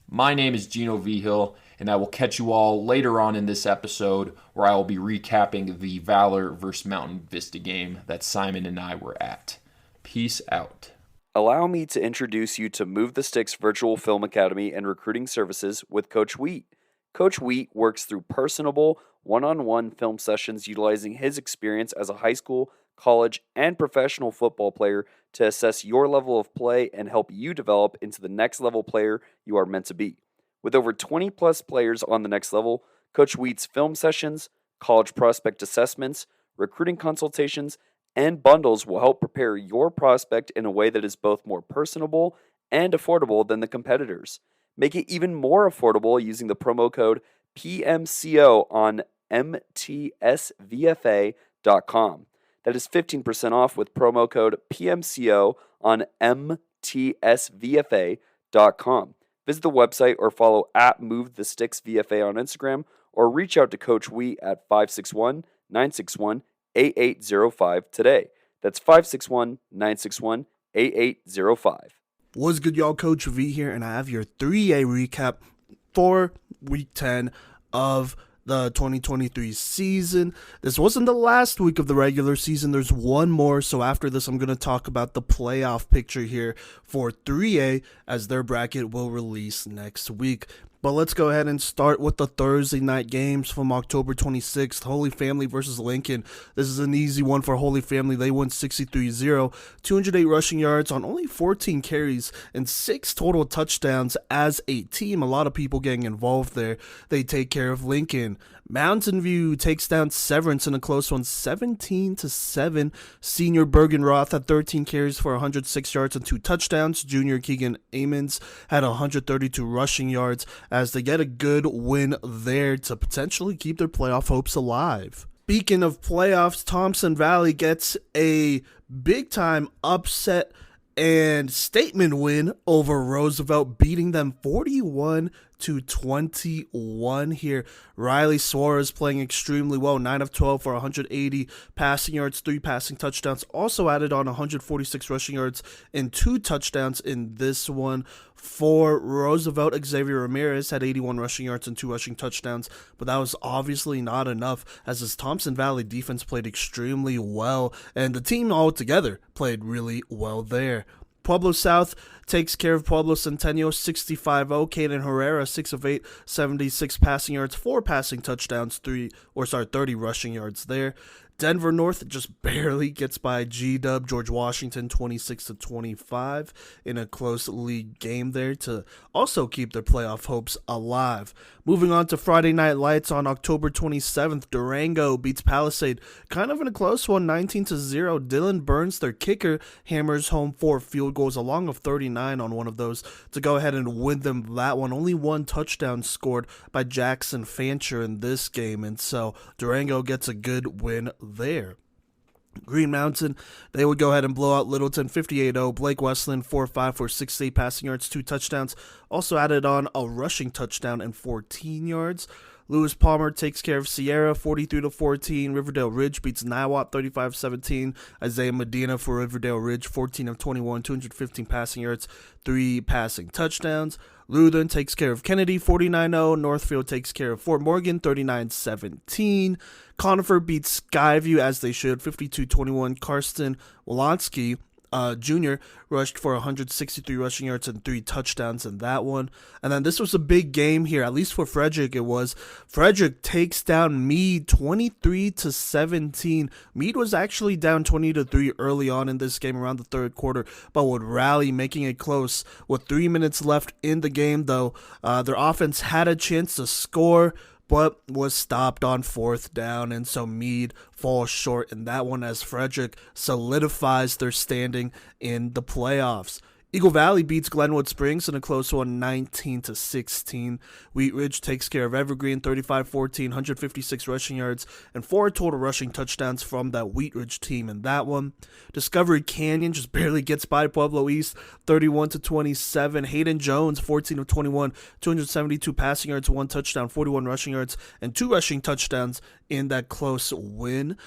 My name is Gino Vigil, and I will catch you all later on in this episode, where I will be recapping the Valor versus Mountain Vista game that Simon and I were at. Peace out. Allow me to introduce you to Move the Sticks Virtual Film Academy and Recruiting Services with Coach Wheat. Coach Wheat works through personable, one-on-one film sessions utilizing his experience as a high school, college, and professional football player to assess your level of play and help you develop into the next level player you are meant to be. With over 20 plus players on the next level, Coach Wheat's film sessions, college prospect assessments, recruiting consultations, and bundles will help prepare your prospect in a way that is both more personable and affordable than the competitors. Make it even more affordable using the promo code PMCO on MTSVFA.com. That is 15% off with promo code PMCO on MTSVFA.com. Visit the website or follow at Move the Sticks VFA on Instagram, or reach out to Coach Wheat at 561-961-8805 today. That's 561-961-8805. What's good, y'all? Coach V here, and I have your 3A recap for Week 10 of the 2023 season. This wasn't the last week of the regular season. There's one more, so after this, I'm going to talk about the playoff picture here for 3A, as their bracket will release next week. But let's go ahead and start with the Thursday night games from October 26th. Holy Family versus Lincoln. This is an easy one for Holy Family. They won 63-0, 208 rushing yards on only 14 carries and 6 total touchdowns as a team. A lot of people getting involved there. They take care of Lincoln. Mountain View takes down Severance in a close one, 17-7. Senior Bergenroth had 13 carries for 106 yards and 2 touchdowns. Junior Keegan Amons had 132 rushing yards, as they get a good win there to potentially keep their playoff hopes alive. Speaking of playoffs, Thompson Valley gets a big-time upset and statement win over Roosevelt, beating them 41-21 here. Riley Suarez playing extremely well, 9 of 12 for 180 passing yards, 3 passing touchdowns. Also added on 146 rushing yards and 2 touchdowns in this one. For Roosevelt, Xavier Ramirez had 81 rushing yards and 2 rushing touchdowns, but that was obviously not enough, as his Thompson Valley defense played extremely well, and the team altogether played really well there. Pueblo South takes care of Pueblo Centennial 65-0. Caden Herrera 6 of 8, 76 passing yards, 4 passing touchdowns, 30 rushing yards there. Denver North just barely gets by G-Dub George Washington 26-25 in a close league game there to also keep their playoff hopes alive. Moving on to Friday Night Lights on October 27th, Durango beats Palisade kind of in a close one, 19-0. Dylan Burns, their kicker, hammers home 4 field goals along of 39 on one of those to go ahead and win them that one. Only 1 touchdown scored by Jackson Fancher in this game, and so Durango gets a good win there. Green Mountain, they would go ahead and blow out Littleton 58-0. Blake Westland 4-5 for 68 passing yards, 2 touchdowns. Also added on a rushing touchdown and 14 yards. Lewis Palmer takes care of Sierra 43-14. Riverdale Ridge beats Niwot 35-17. Isaiah Medina for Riverdale Ridge 14 of 21, 215 passing yards, 3 passing touchdowns. Lutheran takes care of Kennedy 49-0. Northfield takes care of Fort Morgan 39-17. Conifer beats Skyview as they should 52-21. Karsten Wolonsky Jr. rushed for 163 rushing yards and 3 touchdowns in that one. And then this was a big game here, at least for Frederick it was. Frederick takes down Meade 23-17. Meade was actually down 20-3 early on in this game around the third quarter, but would rally, making it close. With 3 minutes left in the game, though, their offense had a chance to score, but was stopped on 4th down, and so Meade falls short in that one as Frederick solidifies their standing in the playoffs. Eagle Valley beats Glenwood Springs in a close one, 19-16. Wheat Ridge takes care of Evergreen, 35-14, 156 rushing yards, and 4 total rushing touchdowns from that Wheat Ridge team in that one. Discovery Canyon just barely gets by Pueblo East, 31-27. Hayden Jones, 14 of 21, 272 passing yards, 1 touchdown, 41 rushing yards, and 2 rushing touchdowns in that close win.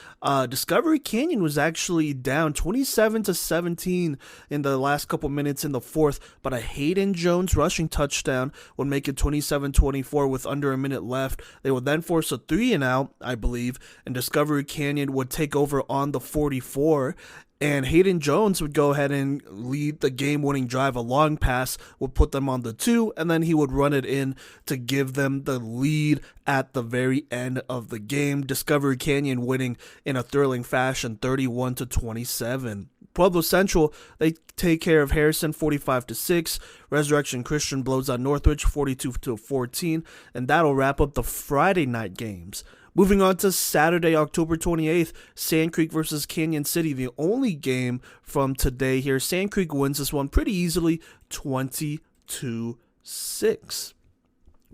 Discovery Canyon was actually down 27-17 in the last couple minutes in the fourth, but a Hayden Jones rushing touchdown would make it 27-24 with under a minute left. They would then force a 3-and-out, I believe, and Discovery Canyon would take over on the 44. And Hayden Jones would go ahead and lead the game-winning drive. A long pass would put them on the 2, and then he would run it in to give them the lead at the very end of the game. Discovery Canyon winning in a thrilling fashion, 31-27. Pueblo Central, they take care of Harrison, 45-6. Resurrection Christian blows out Northridge, 42-14. And that'll wrap up the Friday night games. Moving on to Saturday, October 28th, Sand Creek versus Canyon City, the only game from today here. Sand Creek wins this one pretty easily, 20-6.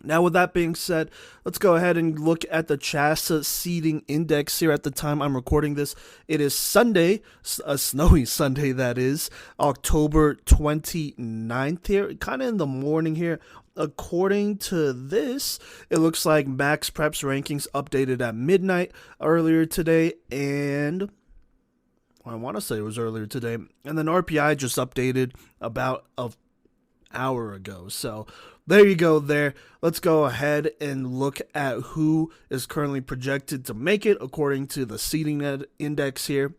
Now, with that being said, let's go ahead and look at the CHASA seeding index here at the time I'm recording this. It is Sunday, a snowy Sunday that is, October 29th here, kind of in the morning here. According to this, it looks like Max Prep's rankings updated at midnight earlier today, and I want to say it was earlier today, and then RPI just updated about an hour ago. So there you go there. Let's go ahead and look at who is currently projected to make it according to the seeding index here.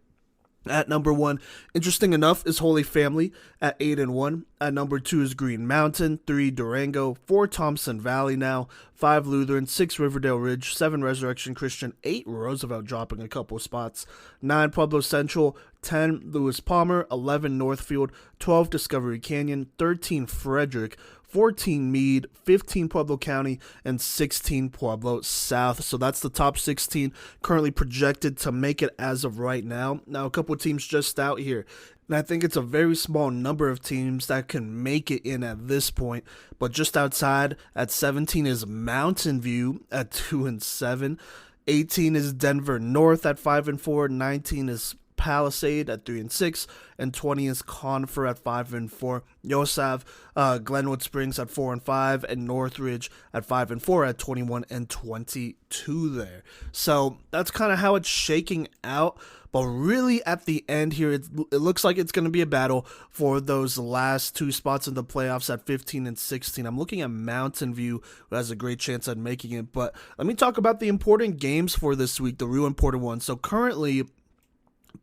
At number 1, interesting enough, is Holy Family at 8-1. At number 2 is Green Mountain, 3 Durango, 4 Thompson Valley now, 5 Lutheran, 6 Riverdale Ridge, 7 Resurrection Christian, 8 Roosevelt dropping a couple spots, 9 Pueblo Central, 10 Lewis Palmer, 11 Northfield, 12 Discovery Canyon, 13 Frederick, 14 Meade, 15 Pueblo County, and 16 Pueblo South. So that's the top 16 currently projected to make it as of right now. Now, a couple of teams just out here. And I think it's a very small number of teams that can make it in at this point. But just outside at 17 is Mountain View at 2-7. 18 is Denver North at 5-4. 19 is Palisade at 3-6, and 20 is Conifer at 5-4. You also have Glenwood Springs at 4-5, and Northridge at 5-4 at 21-22 there. So that's kind of how it's shaking out. But really, at the end here, it looks like it's going to be a battle for those last 2 spots in the playoffs at 15 and 16. I'm looking at Mountain View, who has a great chance at making it. But let me talk about the important games for this week, the real important ones. So currently,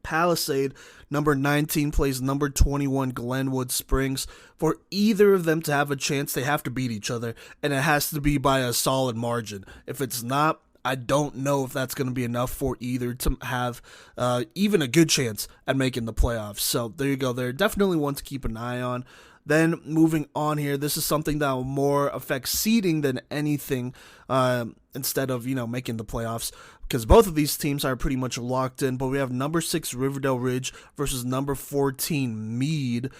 Palisade, number 19, plays number 21 Glenwood Springs. For either of them to have a chance, they have to beat each other, and it has to be by a solid margin. If it's not, I don't know if that's going to be enough for either to have even a good chance at making the playoffs. So there you go. They're definitely one to keep an eye on. Then moving on here, this is something that will more affect seeding than anything instead of, making the playoffs, because both of these teams are pretty much locked in. But we have number 6 Riverdale Ridge versus number 14 Meade.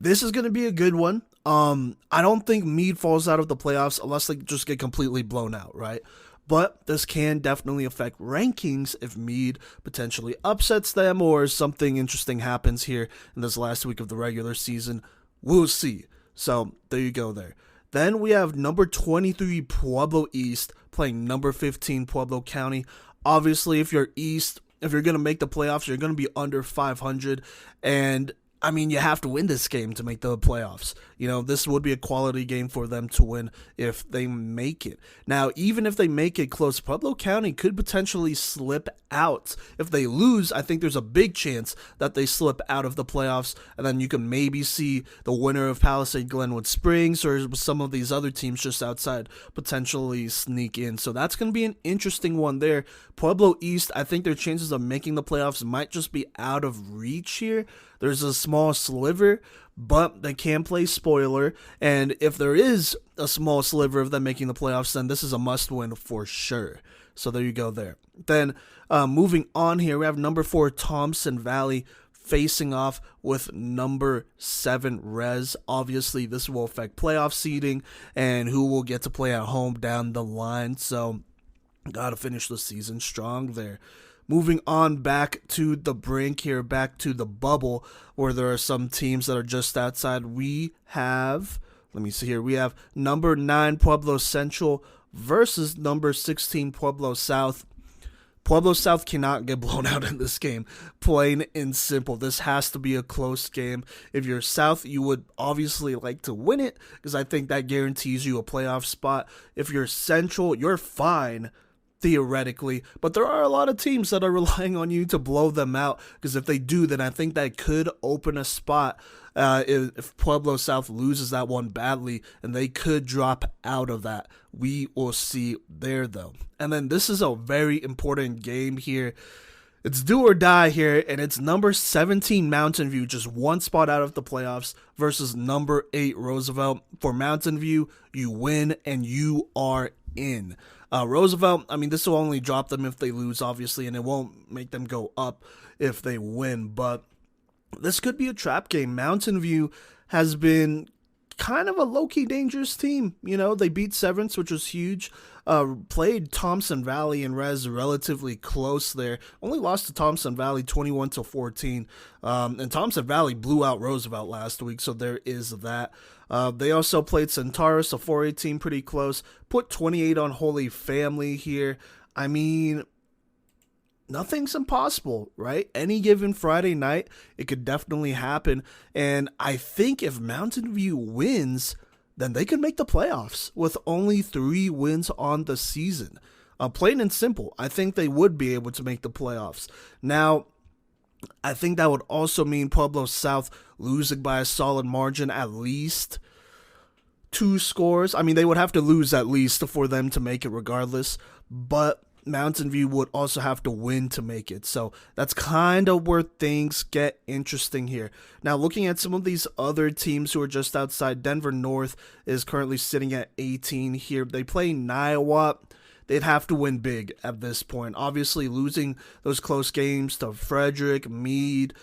This is going to be a good one. I don't think Meade falls out of the playoffs unless they just get completely blown out, right? But this can definitely affect rankings if Meade potentially upsets them or something interesting happens here in this last week of the regular season. We'll see. So there you go there. Then we have number 23 Pueblo East playing number 15 Pueblo County. Obviously, if you're East, if you're going to make the playoffs, you're going to be under 500. And, you have to win this game to make the playoffs. This would be a quality game for them to win if they make it. Now, even if they make it close, Pueblo County could potentially slip out. If they lose, I think there's a big chance that they slip out of the playoffs, and then you can maybe see the winner of Palisade Glenwood Springs or some of these other teams just outside potentially sneak in. So that's going to be an interesting one there. Pueblo East, I think their chances of making the playoffs might just be out of reach here. There's a small sliver, but they can play spoiler, and if there is a small sliver of them making the playoffs, then this is a must-win for sure. So there you go there. Then moving on here, we have number 4 Thompson Valley facing off with number 7 Rez. Obviously, this will affect playoff seeding and who will get to play at home down the line, so got to finish the season strong there. Moving on back to the brink here, back to the bubble, where there are some teams that are just outside. We have, let me see here, we have number 9 Pueblo Central versus number 16 Pueblo South. Pueblo South cannot get blown out in this game, plain and simple. This has to be a close game. If you're South, you would obviously like to win it, because I think that guarantees you a playoff spot. If you're Central, you're fine, theoretically, but there are a lot of teams that are relying on you to blow them out, because if they do, then I think that could open a spot if Pueblo South loses that one badly, and they could drop out of that. We will see there, though. And then this is a very important game here. It's do or die here, and it's number 17 Mountain View, just one spot out of the playoffs, versus number 8 Roosevelt. For Mountain View, you win and you are in. Roosevelt, I mean, this will only drop them if they lose, obviously, and it won't make them go up if they win, but this could be a trap game. Mountain View has been kind of a low-key dangerous team. They beat Severance, which was huge. Played Thompson Valley and Rez relatively close there. Only lost to Thompson Valley 21-14. And Thompson Valley blew out Roosevelt last week, so there is that. They also played Centaurus, a 4A team, pretty close. Put 28 on Holy Family here. I mean, nothing's impossible, right? Any given Friday night, it could definitely happen. And I think if Mountain View wins, then they could make the playoffs with only 3 wins on the season. Plain and simple, I think they would be able to make the playoffs. Now, I think that would also mean Pueblo South losing by a solid margin, at least 2 scores. I mean, they would have to lose at least for them to make it regardless, but Mountain View would also have to win to make it. So that's kind of where things get interesting here. Now, looking at some of these other teams who are just outside, Denver North is currently sitting at 18 here. They play Niawat. They'd have to win big at this point. Obviously, losing those close games to Frederick, Meade,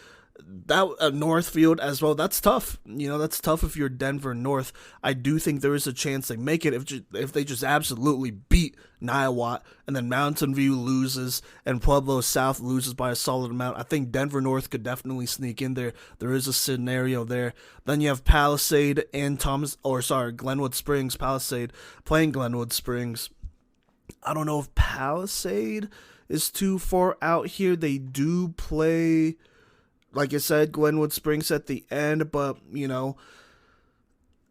that Northfield as well, that's tough. That's tough if you're Denver North. I do think there is a chance they make it if they just absolutely beat Niawat, and then Mountain View loses and Pueblo South loses by a solid amount. I think Denver North could definitely sneak in there. There is a scenario there. Then you have Palisade and Glenwood Springs. Palisade playing Glenwood Springs. I don't know if Palisade is too far out here. They do play, like I said, Glenwood Springs at the end, but,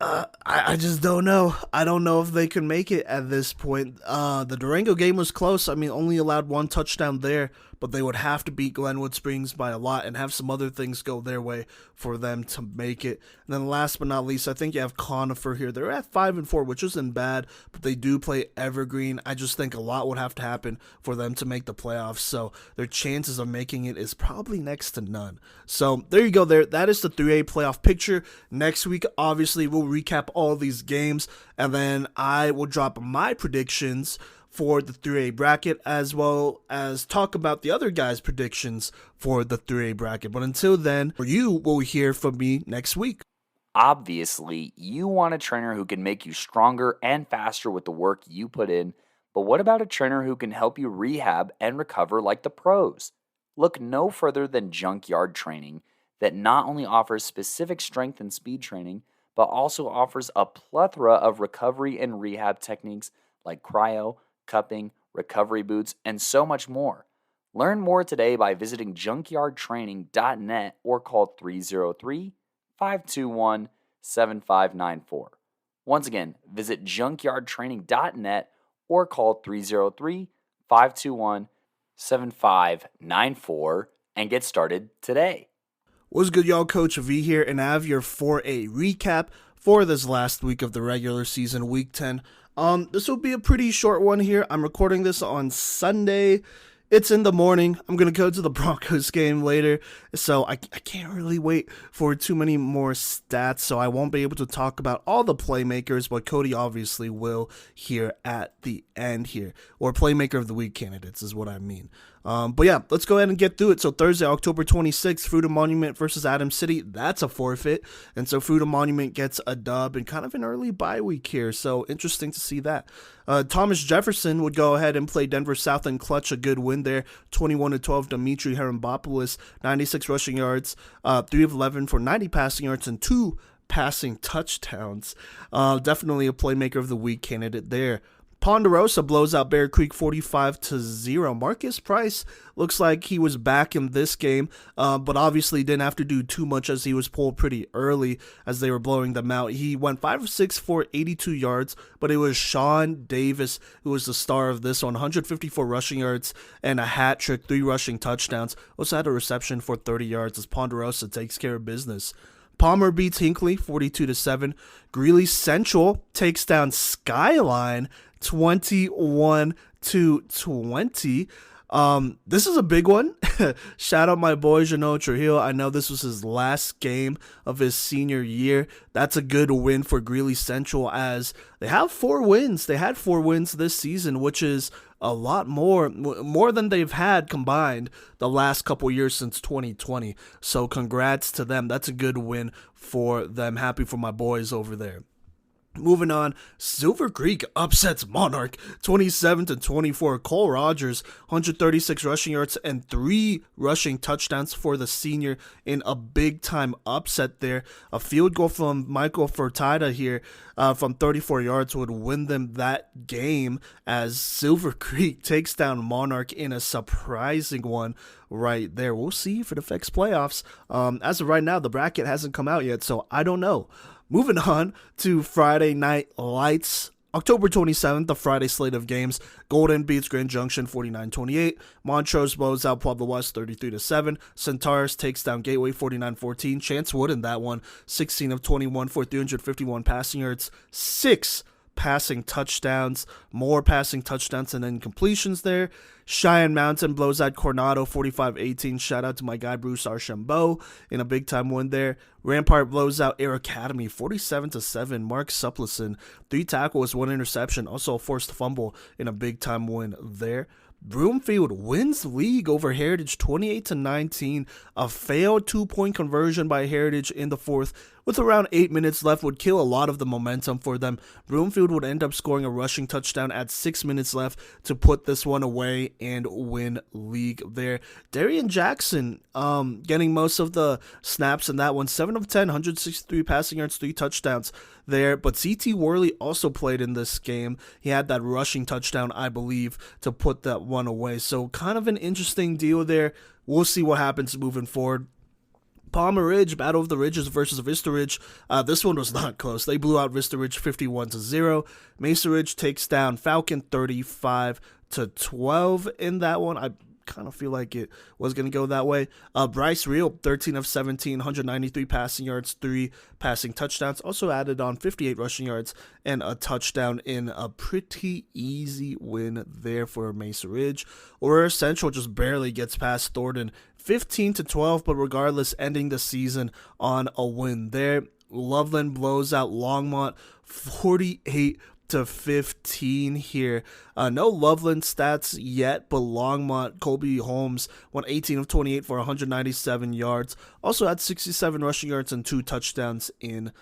I just don't know. I don't know if they can make it at this point. The Durango game was close. I mean, only allowed 1 touchdown there, but they would have to beat Glenwood Springs by a lot and have some other things go their way for them to make it. And then last but not least, I think you have Conifer here. They're at 5-4, which isn't bad, but they do play Evergreen. I just think a lot would have to happen for them to make the playoffs, so their chances of making it is probably next to none. So there you go there. That is the 3A playoff picture. Next week, obviously, we'll recap all these games, and then I will drop my predictions for the 3A bracket, as well as talk about the other guys' predictions for the 3A bracket. But until then, you will hear from me next week. Obviously, you want a trainer who can make you stronger and faster with the work you put in, but what about a trainer who can help you rehab and recover like the pros? Look no further than Junkyard Training, that not only offers specific strength and speed training, but also offers a plethora of recovery and rehab techniques like cryo, cupping, recovery boots, and so much more. Learn more today by visiting junkyardtraining.net or call 303-521-6900. 7594. Once again, visit junkyardtraining.net or call 303-521-7594 and get started today. What's good, y'all? Coach V here, and I have your 4A recap for this last week of the regular season, Week 10. This will be a pretty short one here. I'm recording this on Sunday. It's in the morning. I'm going to go to the Broncos game later, so I can't really wait for too many more stats, so I won't be able to talk about all the playmakers, but Cody obviously will here at the end here, or Playmaker of the Week candidates is what I mean. But yeah, let's go ahead and get through it. So Thursday, October 26th, Freedom Monument versus Adams City. That's a forfeit. And so Freedom Monument gets a dub and kind of an early bye week here. So interesting to see that. Thomas Jefferson would go ahead and play Denver South and clutch a good win there. 21-12, Dimitri Herambopoulos, 96 rushing yards, 3 of 11 for 90 passing yards and 2 passing touchdowns. Definitely a Playmaker of the Week candidate there. Ponderosa blows out Bear Creek 45-0. Marcus Price looks like he was back in this game, but obviously didn't have to do too much as he was pulled pretty early as they were blowing them out. He went 5 of 6 for 82 yards, but it was Sean Davis who was the star of this one. 154 rushing yards and a hat trick, 3 rushing touchdowns. Also had a reception for 30 yards as Ponderosa takes care of business. Palmer beats Hinckley 42-7. Greeley Central takes down Skyline 21-20. This is a big one. Shout out my boy Jano Trujillo. I know this was his last game of his senior year. That's a good win for Greeley Central as they have 4 wins. They had 4 wins this season, which is a lot more than they've had combined the last couple years since 2020. So congrats to them. That's a good win for them. Happy for my boys over there. Moving on, Silver Creek upsets Monarch 27-24. Cole Rogers, 136 rushing yards and 3 rushing touchdowns for the senior in a big-time upset there. A field goal from Michael Furtada here from 34 yards would win them that game as Silver Creek takes down Monarch in a surprising one right there. We'll see if it affects playoffs. As of right now, the bracket hasn't come out yet, so I don't know. Moving on to Friday Night Lights, October 27th, the Friday slate of games. Golden beats Grand Junction 49-28. Montrose blows out Pueblo West 33-7. Centaurus takes down Gateway 49-14. Chance Wood in that one, 16 of 21 for 351 passing yards, 6 passing touchdowns, more passing touchdowns and incompletions there. Cheyenne Mountain blows out Coronado 45-18. Shout out to my guy Bruce Archambault in a big time win there. Rampart blows out Air Academy 47-7. Mark Suppleson, 3 tackles, 1 interception, also a forced fumble in a big time win there. Broomfield wins league over Heritage 28-19. A failed 2-point conversion by Heritage in the 4th with around 8 minutes left would kill a lot of the momentum for them. Broomfield would end up scoring a rushing touchdown at 6 minutes left to put this one away and win league there. Darian Jackson getting most of the snaps in that one. 7 of 10, 163 passing yards, 3 touchdowns there. But C.T. Worley also played in this game. He had that rushing touchdown, I believe, to put that one away. So kind of an interesting deal there. We'll see what happens moving forward. Palmer Ridge, Battle of the Ridges versus Vista Ridge. This one was not close. They blew out Vista Ridge 51-0. Mesa Ridge takes down Falcon 35-12 in that one. I kind of feel like it was going to go that way. Bryce Real, 13 of 17, 193 passing yards, 3 passing touchdowns. Also added on 58 rushing yards and a touchdown in a pretty easy win there for Mesa Ridge. Aurora Central just barely gets past Thornton, 15-12, but regardless, ending the season on a win there. Loveland blows out Longmont 48-15 here. No Loveland stats yet, but Longmont, Colby Holmes went 18 of 28 for 197 yards. Also had 67 rushing yards and 2 touchdowns in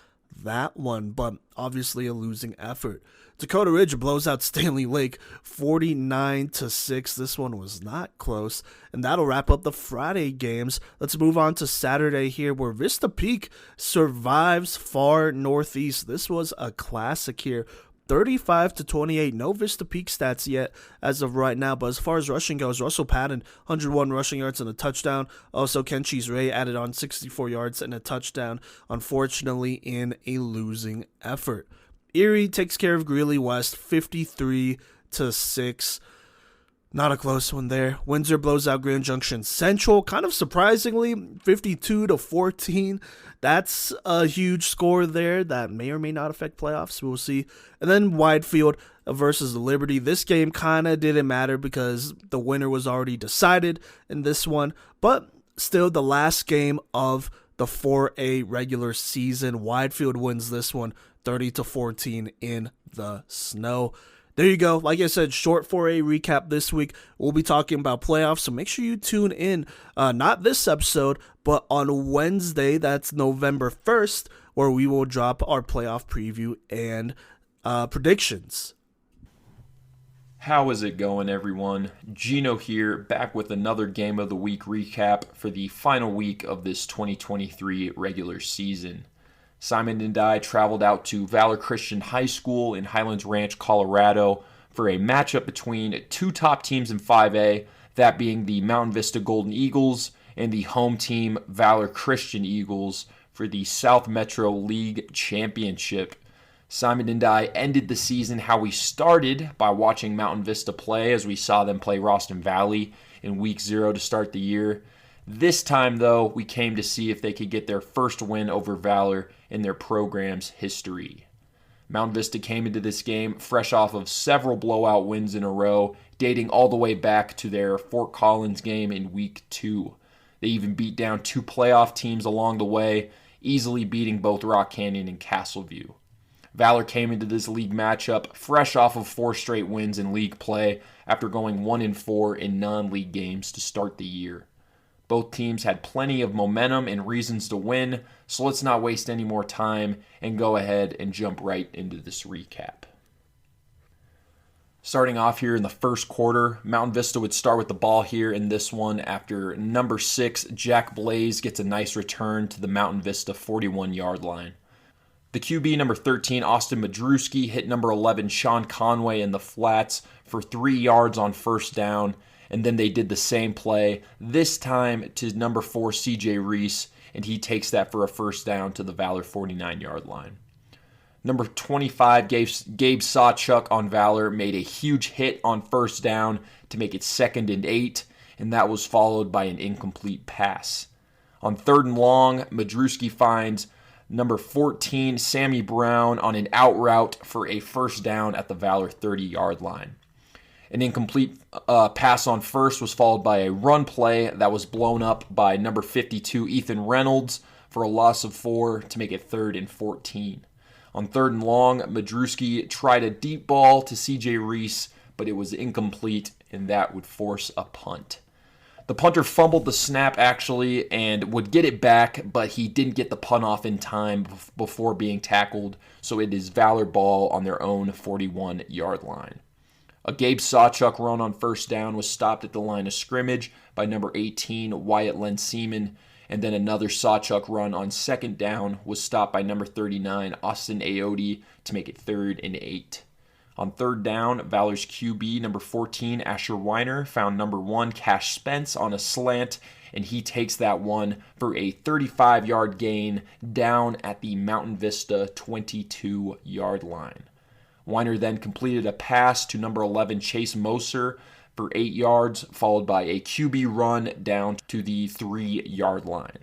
that one, but obviously a losing effort. Dakota Ridge blows out Stanley Lake 49-6. This one was not close. And that'll wrap up the Friday games. Let's move on to Saturday here where Vista Peak survives Far Northeast. This was a classic here. 35-28. No Vista peak stats yet as of right now, but as far as rushing goes, Russell Patton, 101 rushing yards and a touchdown. Also, Kenchi's Ray added on 64 yards and a touchdown, unfortunately in a losing effort. Erie takes care of Greeley West 53-6. Not a close one there. Windsor blows out Grand Junction Central, kind of surprisingly, 52-14. That's a huge score there that may or may not affect playoffs. We'll see. And then Widefield versus Liberty. This game kind of didn't matter because the winner was already decided in this one. But still, the last game of the 4A regular season. Widefield wins this one 30-14 in the snow. There you go. Like I said, short 4A recap this week. We'll be talking about playoffs, so make sure you tune in. Not this episode, but on Wednesday, that's November 1st, where we will drop our playoff preview and predictions. How is it going, everyone? Gino here, back with another Game of the Week recap for the final week of this 2023 regular season. Simon and I traveled out to Valor Christian High School in Highlands Ranch, Colorado for a matchup between two top teams in 5A, that being the Mountain Vista Golden Eagles and the home team Valor Christian Eagles for the South Metro League Championship. Simon and I ended the season how we started by watching Mountain Vista play as we saw them play Roston Valley in Week 0 to start the year. This time, though, we came to see if they could get their first win over Valor in their program's history. Mountain Vista came into this game fresh off of several blowout wins in a row, dating all the way back to their Fort Collins game in Week 2. They even beat down two playoff teams along the way, easily beating both Rock Canyon and Castleview. Valor came into this league matchup fresh off of 4 straight wins in league play after going 1-4 in non-league games to start the year. Both teams had plenty of momentum and reasons to win, so let's not waste any more time and go ahead and jump right into this recap. Starting off here in the first quarter, Mountain Vista would start with the ball here in this one after number 6, Jack Blaze, gets a nice return to the Mountain Vista 41-yard line. The QB number 13, Austin Madruski, hit number 11, Sean Conway, in the flats for 3 yards on first down. And then they did the same play, this time to number 4, CJ Reese, and he takes that for a first down to the Valor 49-yard line. Number 25, Gabe Sawchuk on Valor, made a huge hit on first down to make it 2nd and 8, and that was followed by an incomplete pass. On 3rd and long, Madruski finds number 14, Sammy Brown, on an out route for a first down at the Valor 30-yard line. An incomplete pass on first was followed by a run play that was blown up by number 52, Ethan Reynolds, for a loss of 4 to make it 3rd and 14. On 3rd and long, Madruski tried a deep ball to CJ Reese, but it was incomplete, and that would force a punt. The punter fumbled the snap, actually, and would get it back, but he didn't get the punt off in time before being tackled, so it is Valor ball on their own 41-yard line. A Gabe Sawchuk run on first down was stopped at the line of scrimmage by number 18, Wyatt Len Seaman, and then another Sawchuk run on second down was stopped by number 39, Austin Aote, to make it 3rd and 8. On 3rd down, Valor's QB, number 14, Asher Weiner, found number 1, Cash Spence, on a slant, and he takes that one for a 35-yard gain down at the Mountain Vista 22-yard line. Weiner then completed a pass to number 11, Chase Moser, for 8 yards, followed by a QB run down to the 3-yard line.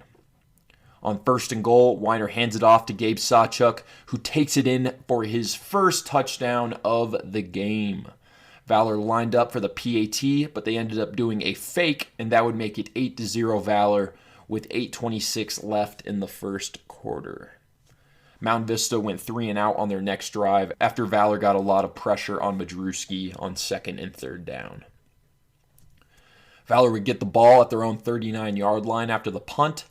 On 1st and goal, Weiner hands it off to Gabe Sawchuk, who takes it in for his first touchdown of the game. Valor lined up for the PAT, but they ended up doing a fake, and that would make it 8-0 Valor with 8:26 left in the first quarter. Mountain Vista went 3 and out on their next drive after Valor got a lot of pressure on Madruski on 2nd and 3rd down. Valor would get the ball at their own 39-yard line after the punt.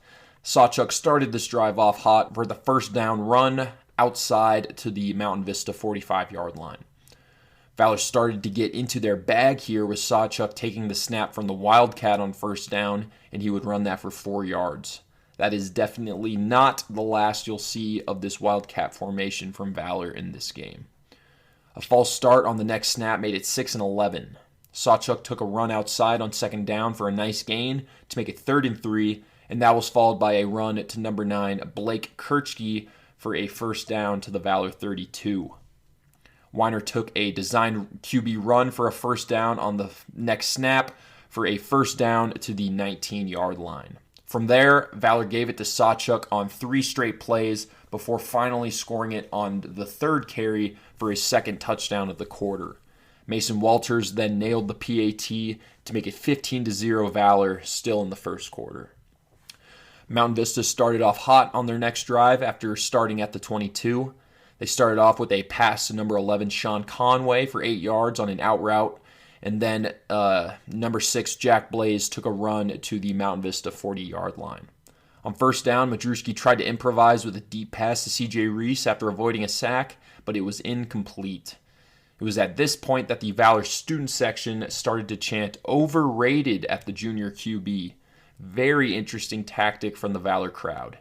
Sawchuk started this drive off hot for the first down run outside to the Mountain Vista 45-yard line. Valor started to get into their bag here with Sawchuk taking the snap from the Wildcat on first down, and he would run that for 4 yards. That is definitely not the last you'll see of this Wildcat formation from Valor in this game. A false start on the next snap made it 6-11. Sawchuk took a run outside on second down for a nice gain to make it 3rd and 3, and that was followed by a run to number 9, Blake Kirchke, for a first down to the Valor 32. Weiner took a designed QB run for a first down on the next snap for a first down to the 19-yard line. From there, Valor gave it to Sawchuk on 3 straight plays before finally scoring it on the 3rd carry for his 2nd touchdown of the quarter. Mason Walters then nailed the PAT to make it 15-0 Valor, still in the first quarter. Mountain Vista started off hot on their next drive after starting at the 22. They started off with a pass to number 11, Sean Conway, for 8 yards on an out route. And then number 6, Jack Blaze, took a run to the Mountain Vista 40-yard line. On first down, Madruski tried to improvise with a deep pass to C.J. Reese after avoiding a sack, but it was incomplete. It was at this point that the Valor student section started to chant "overrated" at the junior QB. Very interesting tactic from the Valor crowd.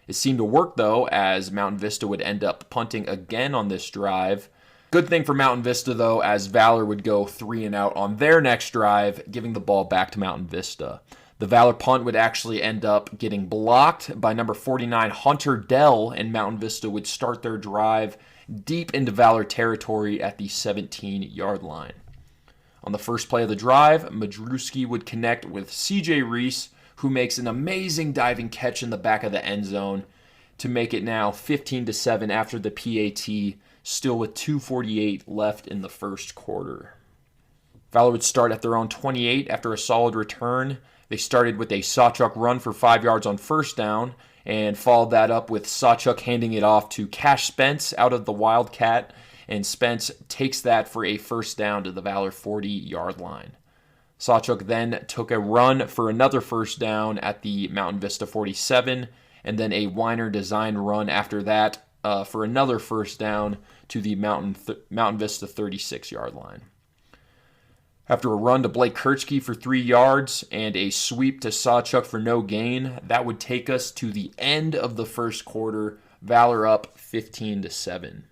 It seemed to work, though, as Mountain Vista would end up punting again on this drive. Good thing for Mountain Vista, though, as Valor would go 3 and out on their next drive, giving the ball back to Mountain Vista. The Valor punt would actually end up getting blocked by number 49, Hunter Dell, and Mountain Vista would start their drive deep into Valor territory at the 17-yard line. On the first play of the drive, Madruski would connect with C.J. Reese, who makes an amazing diving catch in the back of the end zone to make it now 15-7 after the PAT, still with 2:48 left in the first quarter. Valor would start at their own 28 after a solid return. They started with a Sawchuk run for 5 yards on first down and followed that up with Sawchuk handing it off to Cash Spence out of the Wildcat, and Spence takes that for a first down to the Valor 40-yard line. Sawchuk then took a run for another first down at the Mountain Vista 47, and then a Weiner design run after that for another first down to the Mountain Vista 36-yard line. After a run to Blake Kirchke for 3 yards and a sweep to Sawchuk for no gain, that would take us to the end of the first quarter, Valor up 15-7.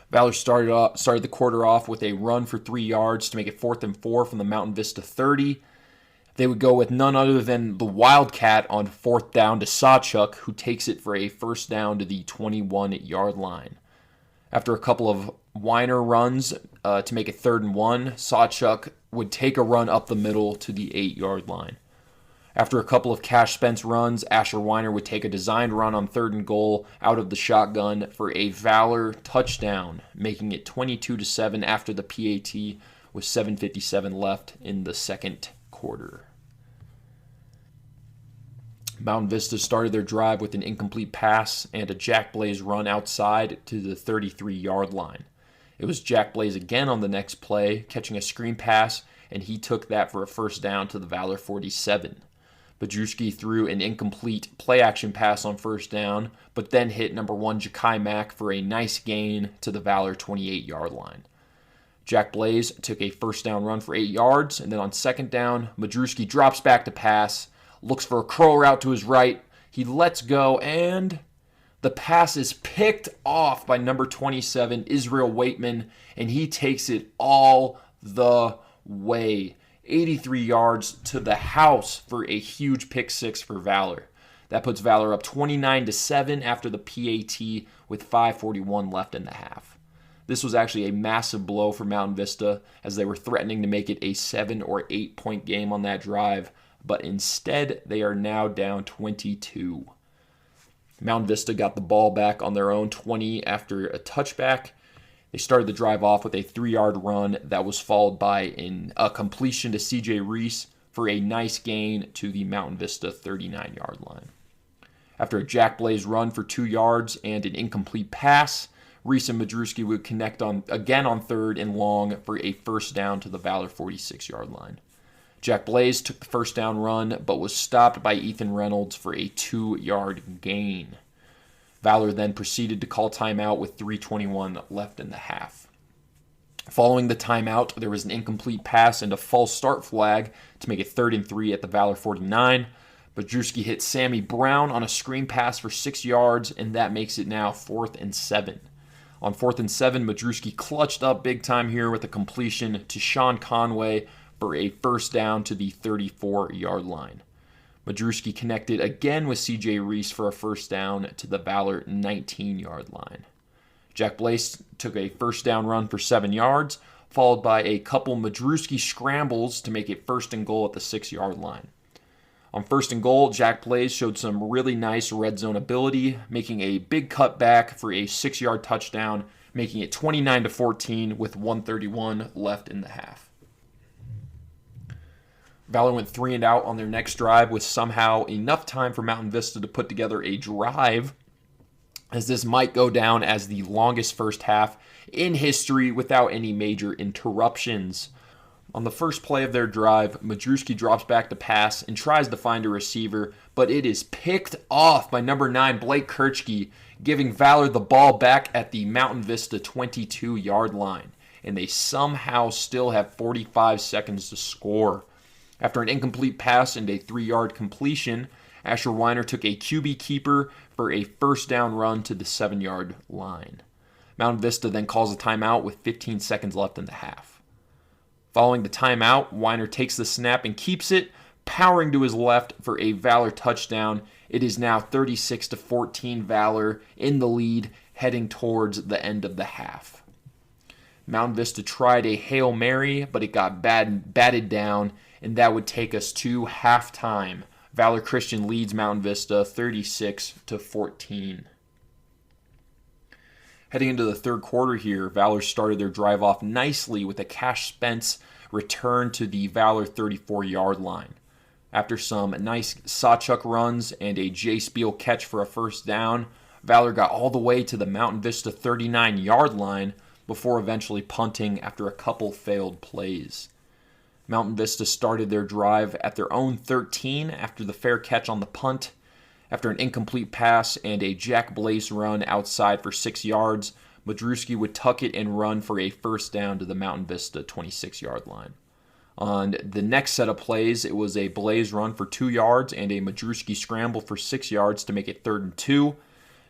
Valor started the quarter off with a run for 3 yards to make it 4th and 4 from the Mountain Vista 30. They would go with none other than the Wildcat on 4th down to Sawchuk, who takes it for a first down to the 21-yard line. After a couple of Weiner runs to make it 3rd and 1, Sawchuk would take a run up the middle to the 8-yard line. After a couple of Cash Spence runs, Asher Weiner would take a designed run on 3rd and goal out of the shotgun for a Valor touchdown, making it 22-7 after the PAT with 7:57 left in the second quarter. Mountain Vista started their drive with an incomplete pass and a Jack Blaze run outside to the 33-yard line. It was Jack Blaze again on the next play, catching a screen pass, and he took that for a first down to the Valor 47. Badruski threw an incomplete play-action pass on first down, but then hit number 1 Ja'Kai Mack for a nice gain to the Valor 28-yard line. Jack Blaze took a first down run for 8 yards, and then on second down, Madruski drops back to pass, looks for a curl route to his right, he lets go, and the pass is picked off by number 27, Israel Waitman, and he takes it all the way. 83 yards to the house for a huge pick six for Valor. That puts Valor up 29-7 after the PAT with 5:41 left in the half. This was actually a massive blow for Mountain Vista as they were threatening to make it a 7 or 8 point game on that drive, but instead they are now down 22. Mountain Vista got the ball back on their own 20 after a touchback. They started the drive off with a 3-yard run that was followed by a completion to C.J. Reese for a nice gain to the Mountain Vista 39-yard line. After a Jack Blaze run for 2 yards and an incomplete pass, Reese and Madruski would connect again on 3rd and long for a first down to the Valor 46-yard line. Jack Blaze took the first down run but was stopped by Ethan Reynolds for a 2-yard gain. Valor then proceeded to call timeout with 3:21 left in the half. Following the timeout, there was an incomplete pass and a false start flag to make it 3rd and 3 at the Valor 49. Badruski hit Sammy Brown on a screen pass for 6 yards, and that makes it now 4th and 7. On 4th and 7, Madruski clutched up big time here with a completion to Sean Conway for a first down to the 34-yard line. Madruski connected again with CJ Reese for a first down to the Valor 19-yard line. Jack Blaze took a first down run for 7 yards, followed by a couple Madruski scrambles to make it first and goal at the 6-yard line. On first and goal, Jack Blaze showed some really nice red zone ability, making a big cutback for a 6-yard touchdown, making it 29-14 with 1:31 left in the half. Valor went 3 and out on their next drive with somehow enough time for Mountain Vista to put together a drive, as this might go down as the longest first half in history without any major interruptions. On the first play of their drive, Madruski drops back to pass and tries to find a receiver, but it is picked off by number 9, Blake Kirchke, giving Valor the ball back at the Mountain Vista 22-yard line, and they somehow still have 45 seconds to score. After an incomplete pass and a 3-yard completion, Asher Weiner took a QB keeper for a first down run to the 7-yard line. Mountain Vista then calls a timeout with 15 seconds left in the half. Following the timeout, Weiner takes the snap and keeps it, powering to his left for a Valor touchdown. It is now 36-14 Valor in the lead, heading towards the end of the half. Mountain Vista tried a Hail Mary, but it got batted down, and that would take us to halftime. Valor Christian leads Mountain Vista 36-14. Heading into the third quarter here, Valor started their drive off nicely with a Cash Spence return to the Valor 34-yard line. After some nice Sawchuck runs and a Jay Spiel catch for a first down, Valor got all the way to the Mountain Vista 39-yard line before eventually punting after a couple failed plays. Mountain Vista started their drive at their own 13 after the fair catch on the punt. After an incomplete pass and a Jack Blaze run outside for 6 yards, Madruski would tuck it and run for a first down to the Mountain Vista 26-yard line. On the next set of plays, it was a Blaze run for 2 yards and a Madruski scramble for 6 yards to make it 3rd and 2.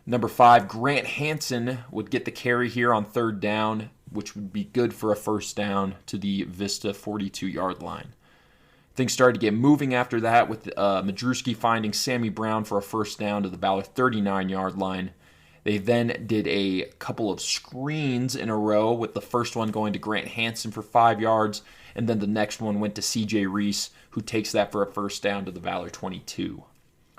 Number 5, Grant Hansen would get the carry here on 3rd down, which would be good for a first down to the Vista 42-yard line. Things started to get moving after that with Madruski finding Sammy Brown for a first down to the Valor 39-yard line. They then did a couple of screens in a row, with the first one going to Grant Hansen for 5 yards, and then the next one went to CJ Reese, who takes that for a first down to the Valor 22.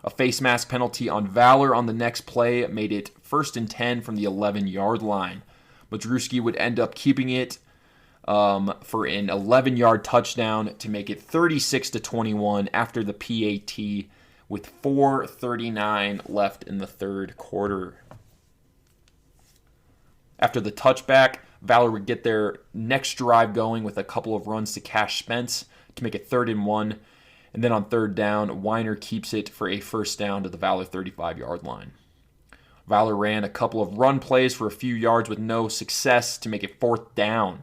A face mask penalty on Valor on the next play made it 1st and 10 from the 11-yard line. Madruski would end up keeping it for an 11-yard touchdown to make it 36-21 after the PAT with 4:39 left in the third quarter. After the touchback, Valor would get their next drive going with a couple of runs to Cash Spence to make it 3rd and 1. And then on 3rd down, Weiner keeps it for a first down to the Valor 35-yard line. Valor ran a couple of run plays for a few yards with no success to make it 4th down.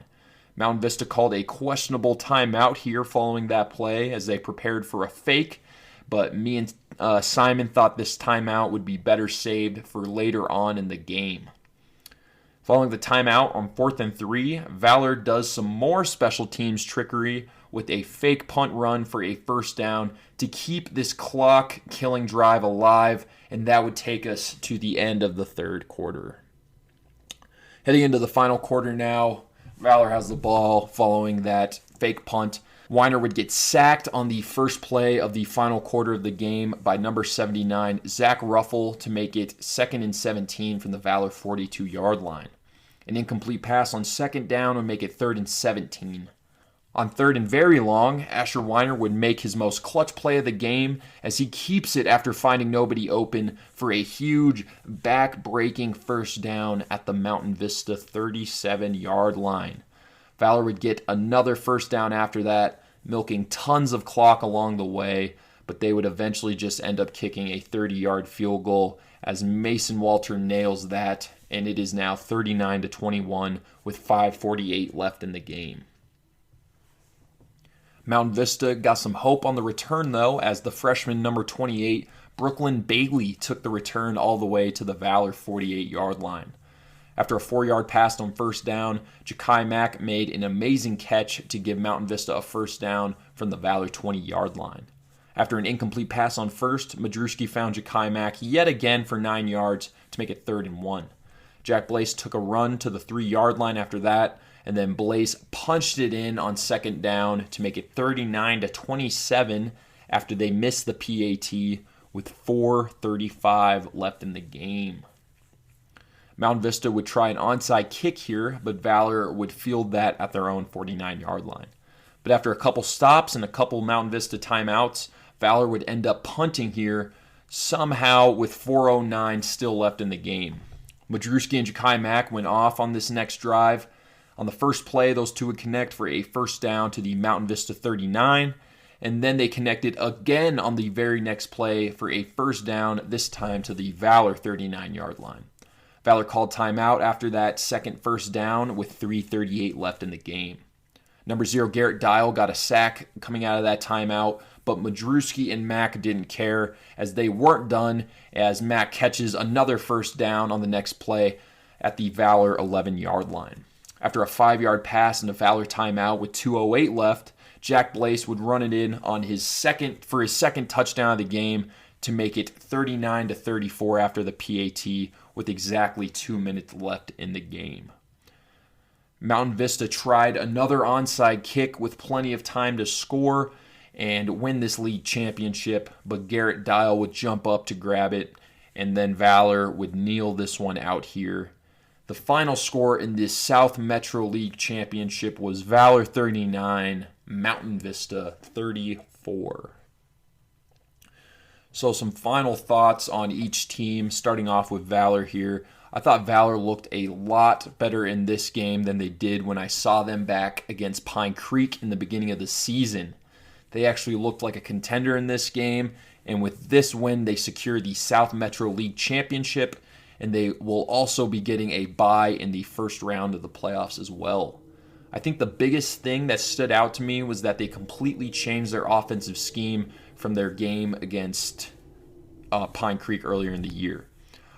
Mountain Vista called a questionable timeout here following that play as they prepared for a fake, but me and Simon thought this timeout would be better saved for later on in the game. Following the timeout on 4th and 3, Valor does some more special teams trickery with a fake punt run for a first down to keep this clock-killing drive alive, and that would take us to the end of the third quarter. Heading into the final quarter now, Valor has the ball following that fake punt. Weiner would get sacked on the first play of the final quarter of the game by number 79, Zach Ruffle, to make it 2nd and 17 from the Valor 42-yard line. An incomplete pass on 2nd down would make it 3rd and 17. On 3rd and very long, Asher Weiner would make his most clutch play of the game as he keeps it after finding nobody open for a huge back-breaking first down at the Mountain Vista 37-yard line. Valor would get another first down after that, milking tons of clock along the way, but they would eventually just end up kicking a 30-yard field goal as Mason Walter nails that, and it is now 39-21 with 5:48 left in the game. Mountain Vista got some hope on the return, though, as the freshman number 28, Brooklyn Bailey, took the return all the way to the Valor 48-yard line. After a 4-yard pass on first down, Ja'Kai Mack made an amazing catch to give Mountain Vista a first down from the Valor 20-yard line. After an incomplete pass on first, Madruski found Ja'Kai Mack yet again for 9 yards to make it 3rd and 1. Jack Blaze took a run to the 3-yard line after that, and then Blaze punched it in on second down to make it 39-27 after they missed the PAT with 4:35 left in the game. Mountain Vista would try an onside kick here, but Valor would field that at their own 49-yard line. But after a couple stops and a couple Mountain Vista timeouts, Valor would end up punting here, somehow with 4:09 still left in the game. Madruski and Ja'Kai Mack went off on this next drive. On the first play, those two would connect for a first down to the Mountain Vista 39, and then they connected again on the very next play for a first down, this time to the Valor 39-yard line. Valor called timeout after that second first down with 3:38 left in the game. Number 0, Garrett Dial, got a sack coming out of that timeout, but Madruski and Mack didn't care as they weren't done as Mack catches another first down on the next play at the Valor 11-yard line. After a 5-yard pass and a Valor timeout with 2:08 left, Jack Blaze would run it in on his second touchdown of the game to make it 39-34 after the PAT with exactly 2 minutes left in the game. Mountain Vista tried another onside kick with plenty of time to score and win this league championship, but Garrett Dial would jump up to grab it, and then Valor would kneel this one out here. The final score in this South Metro League Championship was Valor 39, Mountain Vista 34. So some final thoughts on each team, starting off with Valor here. I thought Valor looked a lot better in this game than they did when I saw them back against Pine Creek in the beginning of the season. They actually looked like a contender in this game, and with this win, they secured the South Metro League Championship, and they will also be getting a bye in the first round of the playoffs as well. I think the biggest thing that stood out to me was that they completely changed their offensive scheme from their game against Pine Creek earlier in the year.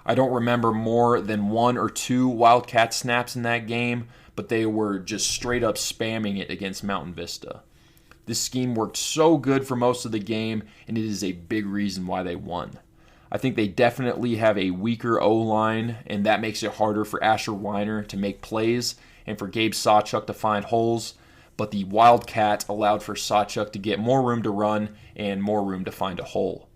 I don't remember more than 1 or 2 Wildcat snaps in that game, but they were just straight up spamming it against Mountain Vista. This scheme worked so good for most of the game, and it is a big reason why they won. I think they definitely have a weaker O-line, and that makes it harder for Asher Weiner to make plays and for Gabe Sawchuk to find holes, but the Wildcat allowed for Sawchuk to get more room to run and more room to find a hole.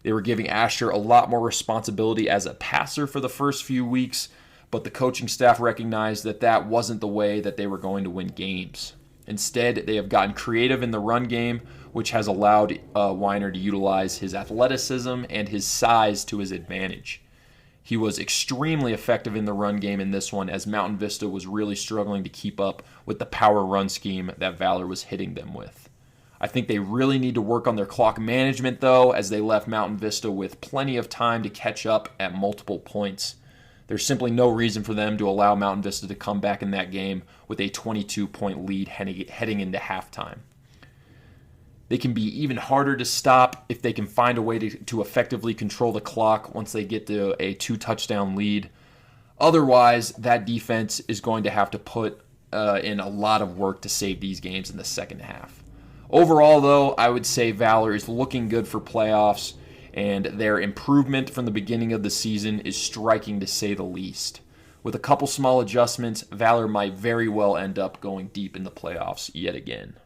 They were giving Asher a lot more responsibility as a passer for the first few weeks, but the coaching staff recognized that that wasn't the way that they were going to win games. Instead, they have gotten creative in the run game, which has allowed Weiner to utilize his athleticism and his size to his advantage. He was extremely effective in the run game in this one, as Mountain Vista was really struggling to keep up with the power run scheme that Valor was hitting them with. I think they really need to work on their clock management, though, as they left Mountain Vista with plenty of time to catch up at multiple points. There's simply no reason for them to allow Mountain Vista to come back in that game with a 22-point lead heading into halftime. They can be even harder to stop if they can find a way to effectively control the clock once they get to a 2-touchdown lead. Otherwise, that defense is going to have to put in a lot of work to save these games in the second half. Overall, though, I would say Valor is looking good for playoffs, and their improvement from the beginning of the season is striking to say the least. With a couple small adjustments, Valor might very well end up going deep in the playoffs yet again.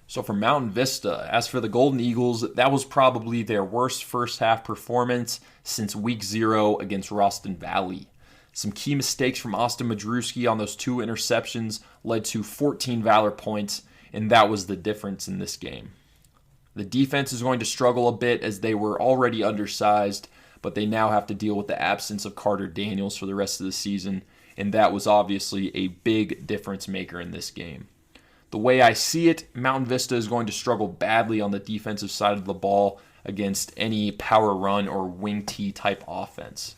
So for Mountain Vista, as for the Golden Eagles, that was probably their worst first half performance since week 0 against Ralston Valley. Some key mistakes from Austin Madruski on those 2 interceptions led to 14 Valor points, and that was the difference in this game. The defense is going to struggle a bit as they were already undersized, but they now have to deal with the absence of Carter Daniels for the rest of the season, and that was obviously a big difference maker in this game. The way I see it, Mountain Vista is going to struggle badly on the defensive side of the ball against any power run or wing T type offense.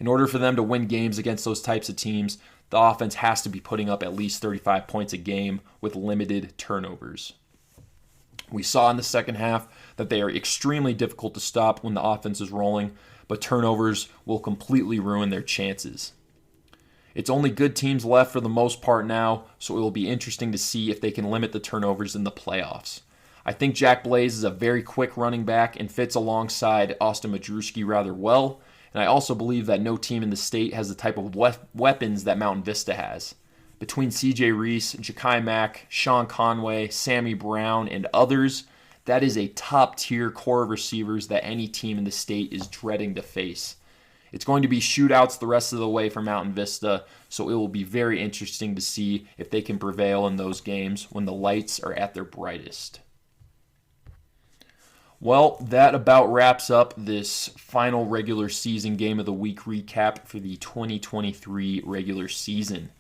In order for them to win games against those types of teams, the offense has to be putting up at least 35 points a game with limited turnovers. We saw in the second half that they are extremely difficult to stop when the offense is rolling, but turnovers will completely ruin their chances. It's only good teams left for the most part now, so it will be interesting to see if they can limit the turnovers in the playoffs. I think Jack Blaze is a very quick running back and fits alongside Austin Majewski rather well, and I also believe that no team in the state has the type of weapons that Mountain Vista has. Between CJ Reese, Ja'Kai Mack, Sean Conway, Sammy Brown, and others, that is a top-tier core of receivers that any team in the state is dreading to face. It's going to be shootouts the rest of the way for Mountain Vista, so it will be very interesting to see if they can prevail in those games when the lights are at their brightest. Well, that about wraps up this final regular season game of the week recap for the 2023 regular season.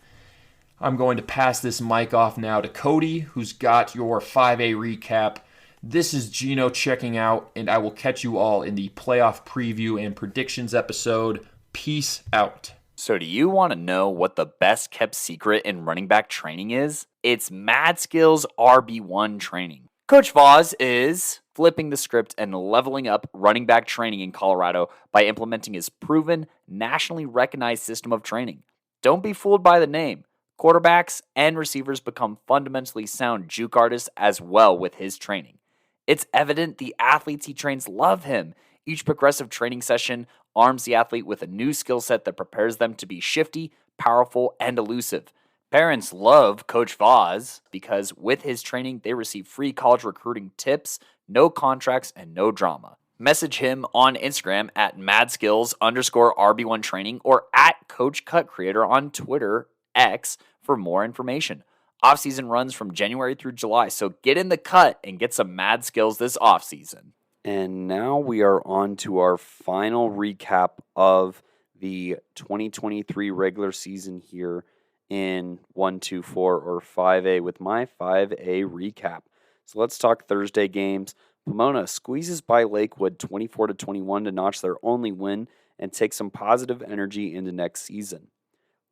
I'm going to pass this mic off now to Cody, who's got your 5A recap. This is Gino checking out, and I will catch you all in the playoff preview and predictions episode. Peace out. So do you want to know what the best kept secret in running back training is? It's Madskillz RB1 Training. Coach Voss is flipping the script and leveling up running back training in Colorado by implementing his proven, nationally recognized system of training. Don't be fooled by the name. Quarterbacks and receivers become fundamentally sound juke artists as well with his training. It's evident the athletes he trains love him. Each progressive training session arms the athlete with a new skill set that prepares them to be shifty, powerful, and elusive. Parents love Coach Voss because with his training, they receive free college recruiting tips, no contracts, and no drama. Message him on Instagram at Madskillz_RB1 Training or at Coach Cut Creator on Twitter, X, for more information. Off-season runs from January through July, so get in the cut and get some Madskillz this off-season. And now we are on to our final recap of the 2023 regular season here in 1, 2, 4, or 5A with my 5A recap. So let's talk Thursday games. Pomona squeezes by Lakewood 24-21 to notch their only win and take some positive energy into next season.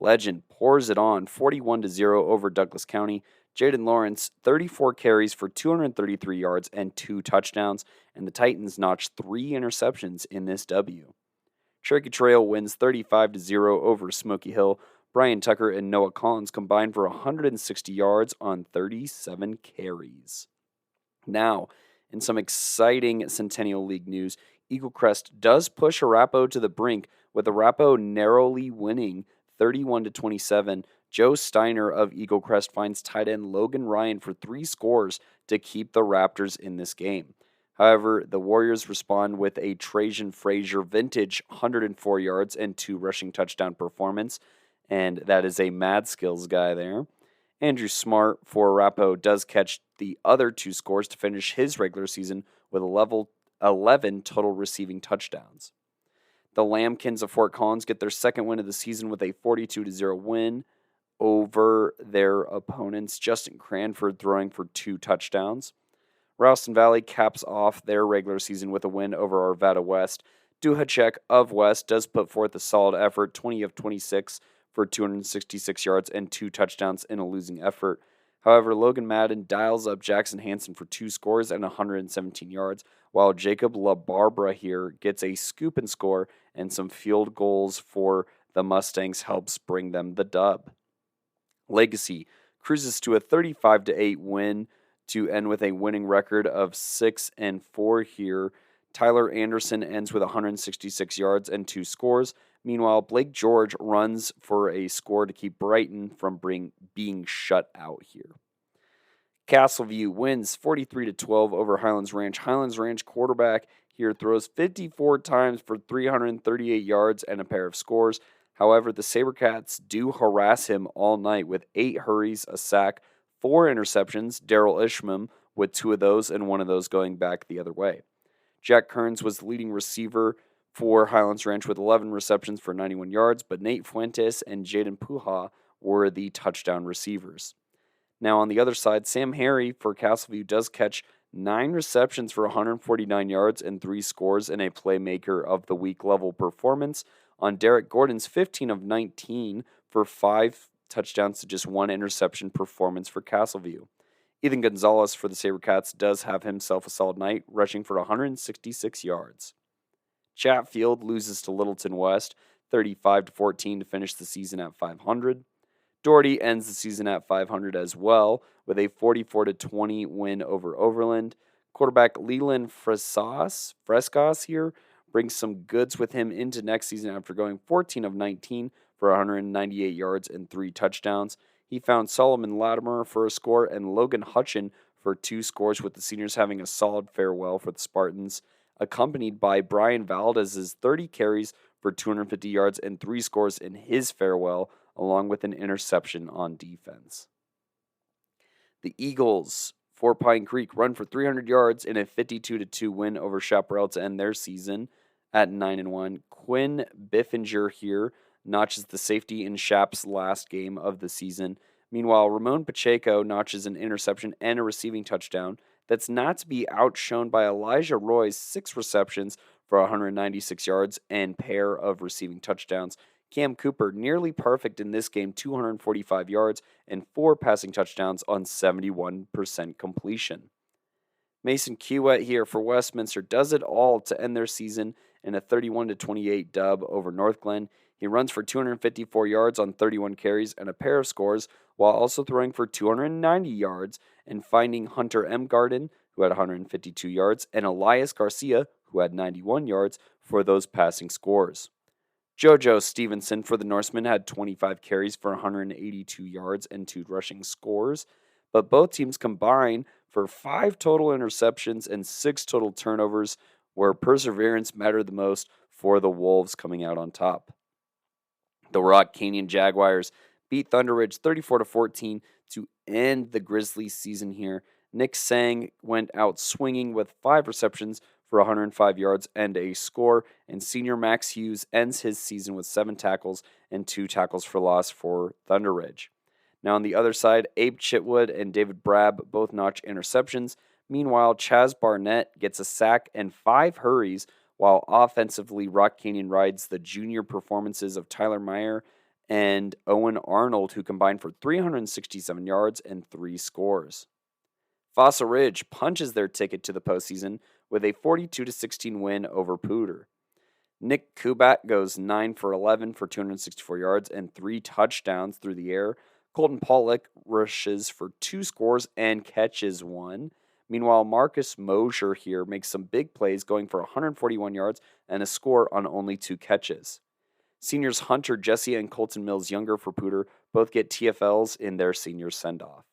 Legend pours it on 41-0 over Douglas County. Jaden Lawrence, 34 carries for 233 yards and 2 touchdowns, and the Titans notched 3 interceptions in this W. Cherokee Trail wins 35-0 over Smoky Hill. Brian Tucker and Noah Collins combined for 160 yards on 37 carries. Now, in some exciting Centennial League news, Eagle Crest does push Arapahoe to the brink, with Arapahoe narrowly winning 31-27. Joe Steiner of Eagle Crest finds tight end Logan Ryan for 3 scores to keep the Raptors in this game. However, the Warriors respond with a Trajan Frazier vintage 104 yards and 2 rushing touchdown performance, and that is a Madskillz guy there. Andrew Smart for Arapahoe does catch the other 2 scores to finish his regular season with 11 total receiving touchdowns. The Lambkins of Fort Collins get their second win of the season with a 42-0 win over their opponents. Justin Cranford throwing for 2 touchdowns. Ralston Valley caps off their regular season with a win over Arvada West. Duhacek of West does put forth a solid effort, 20 of 26 for 266 yards and 2 touchdowns in a losing effort. However, Logan Madden dials up Jackson Hansen for 2 scores and 117 yards, while Jacob LaBarbera here gets a scoop and score, and some field goals for the Mustangs helps bring them the dub. Legacy cruises to a 35-8 win to end with a winning record of 6-4 here. Tyler Anderson ends with 166 yards and 2 scores. Meanwhile, Blake George runs for a score to keep Brighton from being shut out here. Castleview wins 43-12 over Highlands Ranch. Highlands Ranch quarterback here throws 54 times for 338 yards and a pair of scores. However, the SaberCats do harass him all night with 8 hurries, a sack, 4 interceptions. Daryl Isham with 2 of those and 1 of those going back the other way. Jack Kearns was the leading receiver for Highlands Ranch with 11 receptions for 91 yards, but Nate Fuentes and Jaden Puha were the touchdown receivers. Now on the other side, Sam Harry for Castleview does catch 9 receptions for 149 yards and 3 scores in a Playmaker of the Week level performance on Derek Gordon's 15 of 19 for 5 touchdowns to just 1 interception performance for Castleview. Ethan Gonzalez for the SaberCats does have himself a solid night, rushing for 166 yards. Chatfield loses to Littleton West 35-14 to finish the season at 500. Doherty ends the season at 500 as well with a 44-20 win over Overland. Quarterback Leland Frescas here brings some goods with him into next season after going 14 of 19 for 198 yards and 3 touchdowns. He found Solomon Latimer for a score and Logan Hutchin for 2 scores, with the seniors having a solid farewell for the Spartans, accompanied by Brian Valdez's 30 carries for 250 yards and 3 scores in his farewell, along with an interception on defense. The Eagles for Pine Creek run for 300 yards in a 52-2 win over Chaparral to end their season at 9-1. Quinn Biffinger here notches the safety in Shap's last game of the season. Meanwhile, Ramon Pacheco notches an interception and a receiving touchdown. That's not to be outshone by Elijah Roy's 6 receptions for 196 yards and pair of receiving touchdowns. Cam Cooper nearly perfect in this game, 245 yards and 4 passing touchdowns on 71% completion. Mason Kiewet here for Westminster does it all to end their season in a 31-28 dub over North Glen. He runs for 254 yards on 31 carries and a pair of scores, while also throwing for 290 yards and finding Hunter M. Garden, who had 152 yards, and Elias Garcia, who had 91 yards, for those passing scores. JoJo Stevenson for the Norsemen had 25 carries for 182 yards and 2 rushing scores, but both teams combine for 5 total interceptions and 6 total turnovers, where perseverance mattered the most for the Wolves coming out on top. The Rock Canyon Jaguars beat Thunder Ridge 34-14 to end the Grizzlies season here. Nick Sang went out swinging with 5 receptions for 105 yards and a score, and senior Max Hughes ends his season with 7 tackles and 2 tackles for loss for Thunder Ridge. Now on the other side, Abe Chitwood and David Brab both notch interceptions. Meanwhile, Chaz Barnett gets a sack and 5 hurries, while offensively Rock Canyon rides the junior performances of Tyler Meyer and Owen Arnold, who combined for 367 yards and 3 scores. Fossa Ridge punches their ticket to the postseason with a 42-16 win over Pooter. Nick Kubat goes 9 for 11 for 264 yards and 3 touchdowns through the air. Colton Pollock rushes for 2 scores and catches 1. Meanwhile, Marcus Mosier here makes some big plays, going for 141 yards and a score on only 2 catches. Seniors Hunter Jesse and Colton Mills Younger for Pooter both get TFLs in their senior send-off.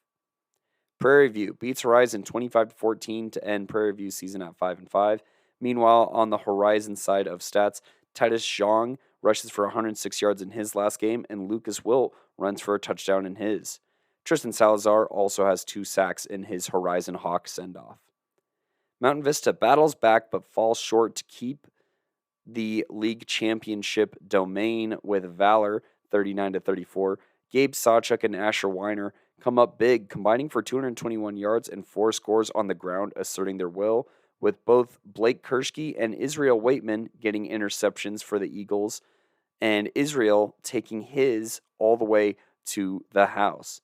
Prairie View beats Horizon 25-14 to end Prairie View's season at 5-5. Meanwhile, on the Horizon side of stats, Titus Zhang rushes for 106 yards in his last game, and Lucas Wilt runs for a touchdown in his. Tristan Salazar also has 2 sacks in his Horizon Hawk send-off. Mountain Vista battles back but falls short to keep the league championship domain with Valor 39-34. Gabe Sawchuk and Asher Weiner come up big, combining for 221 yards and 4 scores on the ground, asserting their will, with both Blake Kershke and Israel Waitman getting interceptions for the Eagles, and Israel taking his all the way to the house.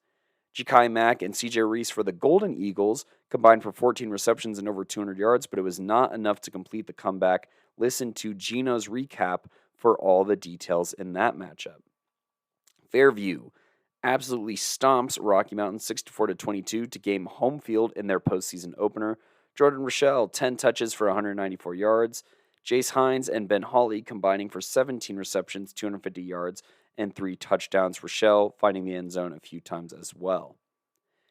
Ja'Kai Mack and CJ Reese for the Golden Eagles combined for 14 receptions and over 200 yards, but it was not enough to complete the comeback. Listen to Gino's recap for all the details in that matchup. Fairview absolutely stomps Rocky Mountain 64-22 to gain home field in their postseason opener. Jordan Rochelle, 10 touches for 194 yards. Jace Hines and Ben Hawley combining for 17 receptions, 250 yards, and 3 touchdowns. Rochelle finding the end zone a few times as well.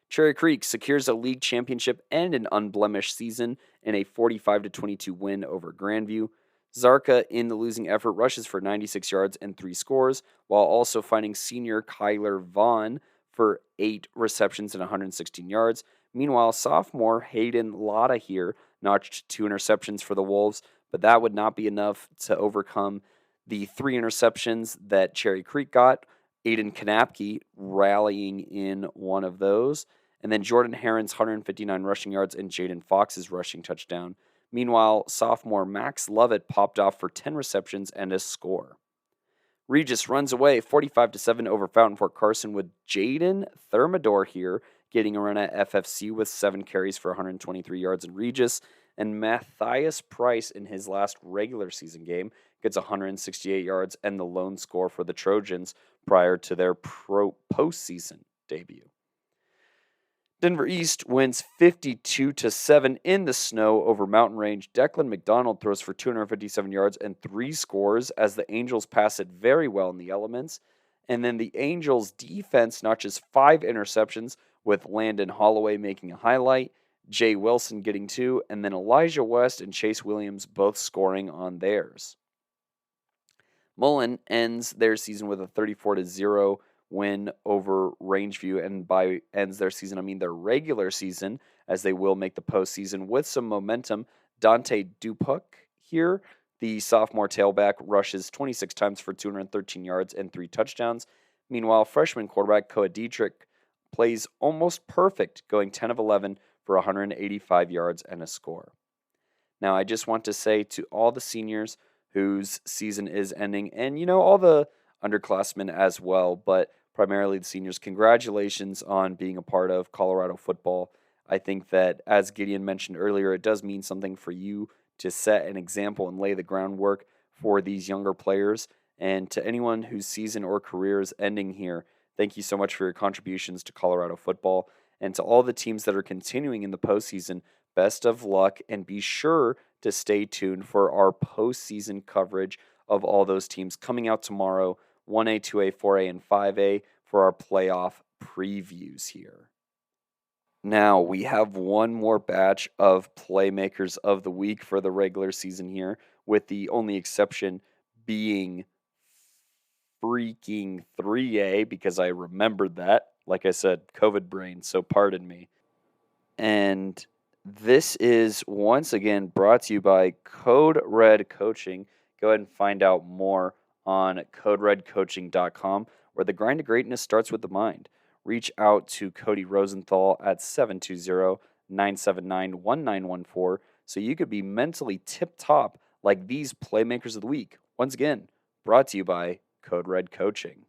Cherry Creek secures a league championship and an unblemished season in a 45-22 win over Grandview. Zarka, in the losing effort, rushes for 96 yards and 3 scores, while also finding senior Kyler Vaughn for 8 receptions and 116 yards. Meanwhile, sophomore Hayden Lotta here notched 2 interceptions for the Wolves, but that would not be enough to overcome the 3 interceptions that Cherry Creek got. Aiden Kanapke rallying in one of those, and then Jordan Heron's 159 rushing yards and Jaden Fox's rushing touchdown. Meanwhile, sophomore Max Lovett popped off for 10 receptions and a score. Regis runs away 45-7 over Fountain Fort Carson, with Jaden Thermidor here getting a run at FFC with 7 carries for 123 yards in Regis. And Matthias Price in his last regular season game gets 168 yards and the lone score for the Trojans prior to their postseason debut. Denver East wins 52-7 in the snow over Mountain Range. Declan McDonald throws for 257 yards and 3 scores as the Angels pass it very well in the elements. And then the Angels defense notches 5 interceptions, with Landon Holloway making a highlight, Jay Wilson getting 2, and then Elijah West and Chase Williams both scoring on theirs. Mullen ends their season with a 34-0 win over Rangeview, and by ends their season, I mean their regular season, as they will make the postseason with some momentum. Dante Dupuk here, the sophomore tailback, rushes 26 times for 213 yards and 3 touchdowns. Meanwhile, freshman quarterback Koa Dietrich plays almost perfect, going 10 of 11 for 185 yards and a score. Now, I just want to say to all the seniors whose season is ending, and all the underclassmen as well, but primarily the seniors, congratulations on being a part of Colorado football. I think that, as Gideon mentioned earlier, it does mean something for you to set an example and lay the groundwork for these younger players. And to anyone whose season or career is ending here, thank you so much for your contributions to Colorado football. And to all the teams that are continuing in the postseason, best of luck, and be sure to stay tuned for our postseason coverage of all those teams coming out tomorrow, 1A, 2A, 4A, and 5A, for our playoff previews here. Now, we have one more batch of Playmakers of the Week for the regular season here, with the only exception being freaking 3A, because I remembered that. Like I said, COVID brain, so pardon me. And this is once again brought to you by Code Red Coaching. Go ahead and find out more on coderedcoaching.com, where the grind to greatness starts with the mind. Reach out to Cody Rosenthal at 720-979-1914 so you could be mentally tip-top like these Playmakers of the Week. Once again, brought to you by Code Red Coaching.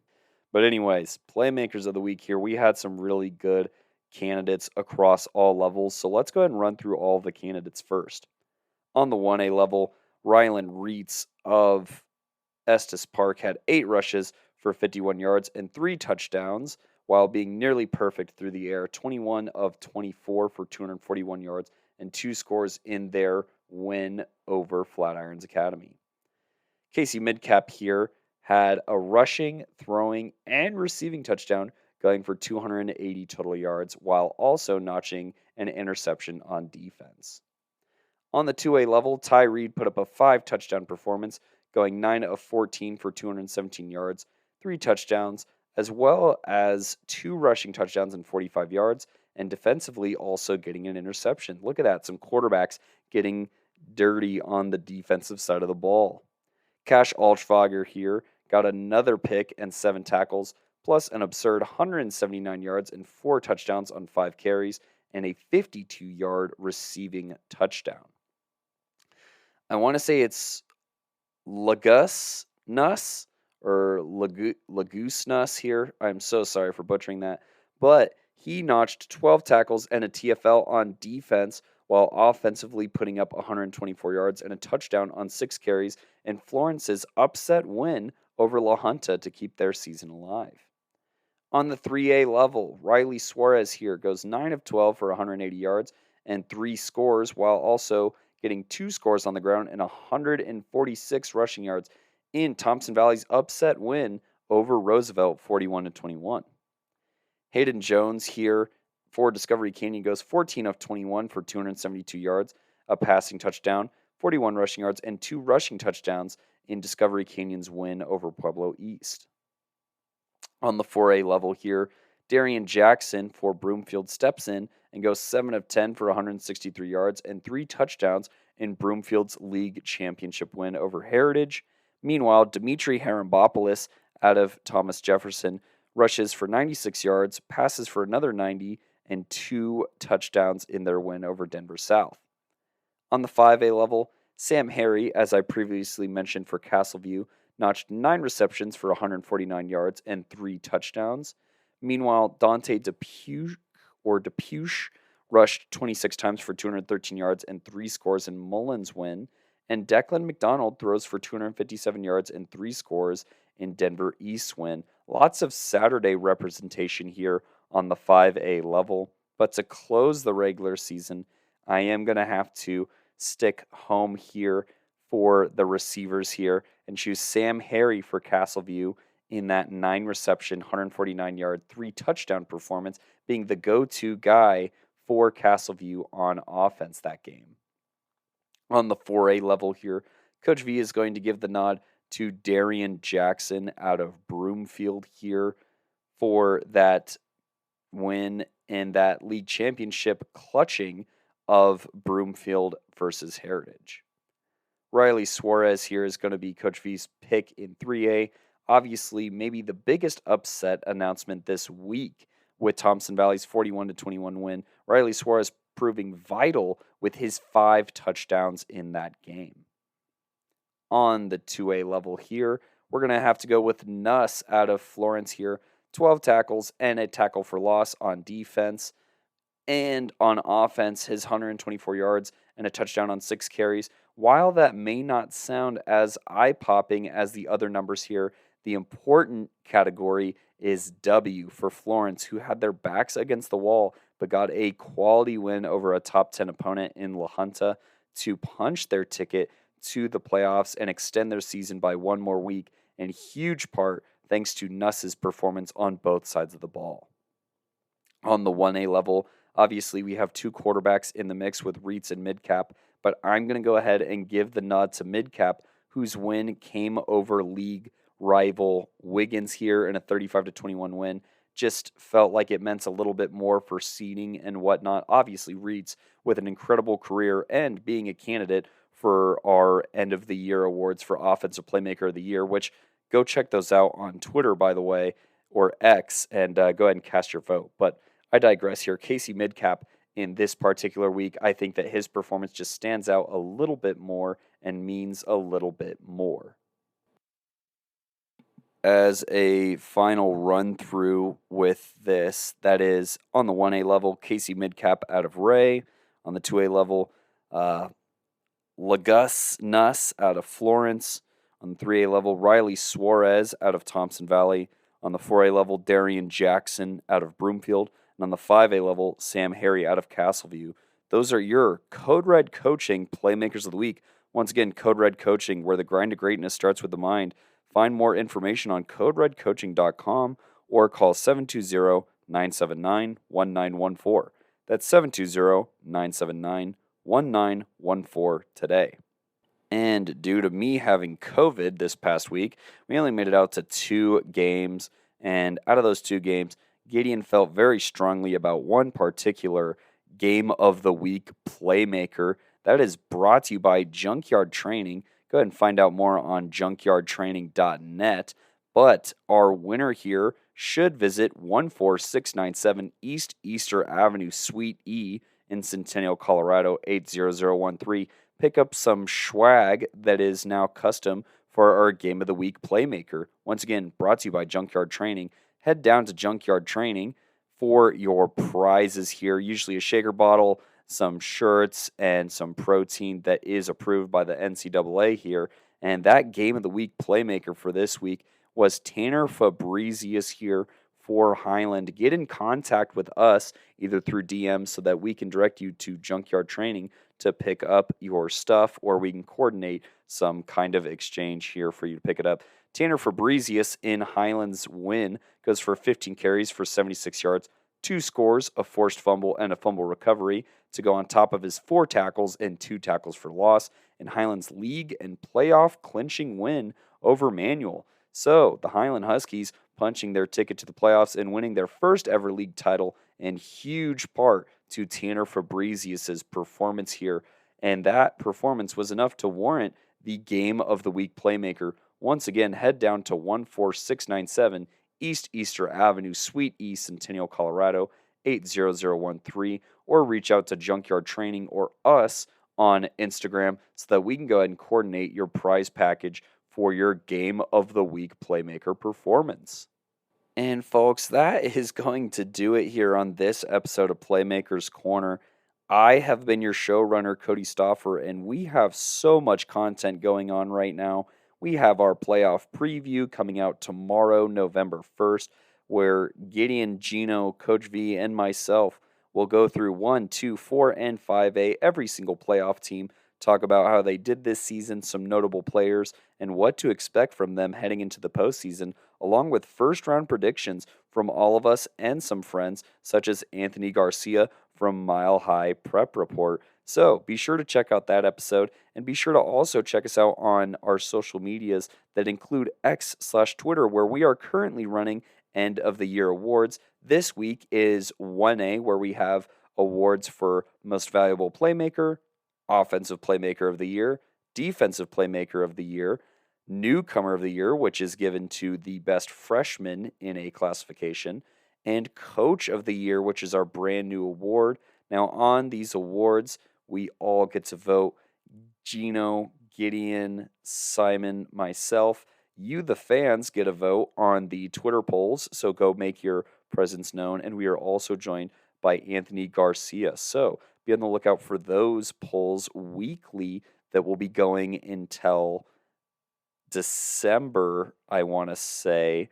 But anyways, Playmakers of the Week here. We had some really good candidates across all levels, so let's go ahead and run through all of the candidates first. On the 1A level, Ryland Reitz of Estes Park had 8 rushes for 51 yards and 3 touchdowns, while being nearly perfect through the air, 21 of 24 for 241 yards and 2 scores in their win over Flatirons Academy. Casey Midcap here had a rushing, throwing, and receiving touchdown, going for 280 total yards, while also notching an interception on defense. On the 2A level, Ty Reed put up a 5-touchdown performance, going 9 of 14 for 217 yards, 3 touchdowns, as well as 2 rushing touchdowns and 45 yards, and defensively also getting an interception. Look at that, some quarterbacks getting dirty on the defensive side of the ball. Cash Alchfager here got another pick and 7 tackles, plus an absurd 179 yards and 4 touchdowns on 5 carries, and a 52-yard receiving touchdown. I want to say it's Lagus Nuss or Lagoose Nuss here. I'm so sorry for butchering that. But he notched 12 tackles and a TFL on defense, while offensively putting up 124 yards and a touchdown on 6 carries in Florence's upset win over La Junta to keep their season alive. On the 3A level, Riley Suarez here goes 9 of 12 for 180 yards and 3 scores, while also getting 2 scores on the ground and 146 rushing yards in Thompson Valley's upset win over Roosevelt, 41-21. Hayden Jones here for Discovery Canyon goes 14 of 21 for 272 yards, a passing touchdown, 41 rushing yards, and 2 rushing touchdowns in Discovery Canyon's win over Pueblo East. On the 4A level here, Darian Jackson for Broomfield steps in and goes 7 of 10 for 163 yards and 3 touchdowns in Broomfield's league championship win over Heritage. Meanwhile, Dimitri Harambopoulos out of Thomas Jefferson rushes for 96 yards, passes for another 90, and 2 touchdowns in their win over Denver South. On the 5A level, Sam Harry, as I previously mentioned for Castleview, notched 9 receptions for 149 yards and 3 touchdowns. Meanwhile, Dante Dupuque or Depuche rushed 26 times for 213 yards and 3 scores in Mullins' win. And Declan McDonald throws for 257 yards and 3 scores in Denver East's win. Lots of Saturday representation here on the 5A level. But to close the regular season, I am going to have to stick home here for the receivers here and choose Sam Harry for Castleview in that 9-reception, 149-yard, 3-touchdown performance, being the go-to guy for Castleview on offense that game. On the 4A level here, Coach V is going to give the nod to Darian Jackson out of Broomfield here for that win and that league championship clutching of Broomfield versus Heritage. Riley Suarez here is going to be Coach V's pick in 3A. Obviously, maybe the biggest upset announcement this week with Thompson Valley's 41-21 win. Riley Suarez proving vital with his 5 touchdowns in that game. On the 2A level here, we're going to have to go with Nuss out of Florence here. 12 tackles and a tackle for loss on defense. And on offense, his 124 yards and a touchdown on 6 carries. While that may not sound as eye-popping as the other numbers here, the important category is W for Florence, who had their backs against the wall but got a quality win over a top 10 opponent in La Junta to punch their ticket to the playoffs and extend their season by one more week, in huge part thanks to Nuss's performance on both sides of the ball. On the 1A level, obviously we have 2 quarterbacks in the mix with Reitz and Midcap, but I'm going to go ahead and give the nod to Midcap, whose win came over league rival Wiggins here in a 35-21 win. Just felt like it meant a little bit more for seeding and whatnot. Obviously, Reitz with an incredible career and being a candidate for our end of the year awards for Offensive Playmaker of the Year, which go check those out on Twitter, by the way, or X, and go ahead and cast your vote. But I digress here. Casey Midcap in this particular week, I think that his performance just stands out a little bit more and means a little bit more. As a final run through with this, that is on the 1A level, Casey Midcap out of Ray. On the 2A level, Lagus Nuss out of Florence. On the 3A level, Riley Suarez out of Thompson Valley. On the 4A level, Darian Jackson out of Broomfield. And on the 5A level, Sam Harry out of Castleview. Those are your Code Red Coaching Playmakers of the Week. Once again, Code Red Coaching, where the grind to greatness starts with the mind. Find more information on CodeRedCoaching.com or call 720-979-1914. That's 720-979-1914 today. And due to me having COVID this past week, we only made it out to 2 games. And out of those 2 games, Gideon felt very strongly about one particular Game of the Week Playmaker. That is brought to you by Junkyard Training. Go ahead and find out more on junkyardtraining.net. But our winner here should visit 14697 East Easter Avenue, Suite E in Centennial, Colorado, 80013. Pick up some swag that is now custom for our Game of the Week Playmaker. Once again, brought to you by Junkyard Training. Head down to Junkyard Training for your prizes here. Usually a shaker bottle, some shirts, and some protein that is approved by the NCAA here. And that Game of the Week Playmaker for this week was Tanner Fabrizius here for Highland. Get in contact with us either through DM so that we can direct you to Junkyard Training to pick up your stuff, or we can coordinate some kind of exchange here for you to pick it up. Tanner Fabrizius in Highland's win goes for 15 carries for 76 yards, 2 scores, a forced fumble, and a fumble recovery to go on top of his 4 tackles and 2 tackles for loss in Highland's league and playoff clinching win over Manual. So the Highland Huskies punching their ticket to the playoffs and winning their first ever league title, in huge part to Tanner Fabrizius' performance here. And that performance was enough to warrant the Game of the Week Playmaker. Once again, head down to 14697 East Easter Avenue, Suite E, Centennial, Colorado, 80013, or reach out to Junkyard Training or us on Instagram so that we can go ahead and coordinate your prize package for your Game of the Week Playmaker performance. And folks, that is going to do it here on this episode of Playmakers Corner. I have been your showrunner, Cody Stoffer, and we have so much content going on right now. We have our playoff preview coming out tomorrow, November 1st, where Gideon, Gino, Coach V, and myself will go through 1, 2, 4, and 5A, every single playoff team, talk about how they did this season, some notable players, and what to expect from them heading into the postseason, along with first-round predictions from all of us and some friends, such as Anthony Garcia from Mile High Prep Report. So be sure to check out that episode, and be sure to also check us out on our social medias that include X/Twitter, where we are currently running end of the year awards. This week is 1A, where we have awards for Most Valuable Playmaker, Offensive Playmaker of the Year, Defensive Playmaker of the Year, Newcomer of the Year, which is given to the best freshman in a classification, and Coach of the Year, which is our brand new award. Now, on these awards, we all get to vote. Gino, Gideon, Simon, myself. You, the fans, get a vote on the Twitter polls, so go make your presence known. And we are also joined by Anthony Garcia. So be on the lookout for those polls weekly that will be going until December, I want to say.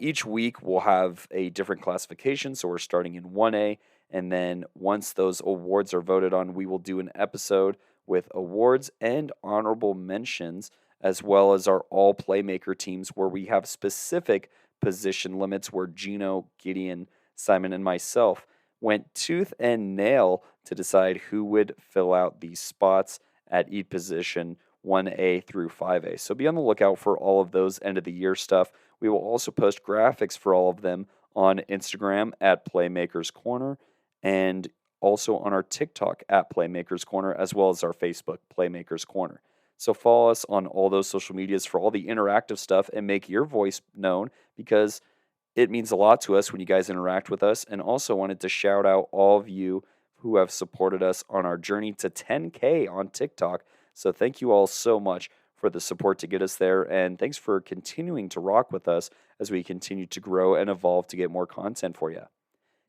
Each week we'll have a different classification, so we're starting in 1A, and then once those awards are voted on, we will do an episode with awards and honorable mentions, as well as our all Playmaker teams, where we have specific position limits, where Gino, Gideon, Simon, and myself went tooth and nail to decide who would fill out these spots at each position, 1A through 5A. So be on the lookout for all of those end of the year stuff. We will also post graphics for all of them on Instagram at Playmakers Corner, and also on our TikTok at Playmakers Corner, as well as our Facebook, Playmakers Corner. So follow us on all those social medias for all the interactive stuff and make your voice known, because it means a lot to us when you guys interact with us. And also wanted to shout out all of you who have supported us on our journey to 10K on TikTok. So thank you all so much for the support to get us there, and thanks for continuing to rock with us as we continue to grow and evolve to get more content for you.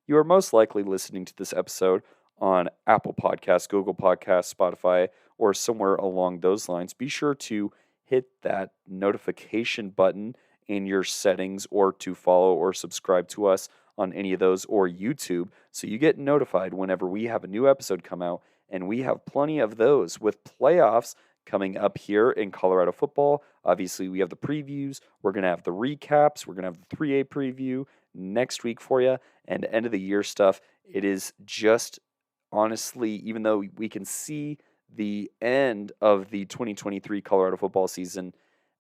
You are most likely listening to this episode on Apple Podcasts, Google Podcasts, Spotify, or somewhere along those lines. Be sure to hit that notification button in your settings, or to follow or subscribe to us on any of those, or YouTube, so you get notified whenever we have a new episode come out. And we have plenty of those with playoffs coming up here in Colorado football. Obviously, we have the previews. We're going to have the recaps. We're going to have the 3A preview next week for you, and end of the year stuff. It is just, honestly, even though we can see the end of the 2023 Colorado football season,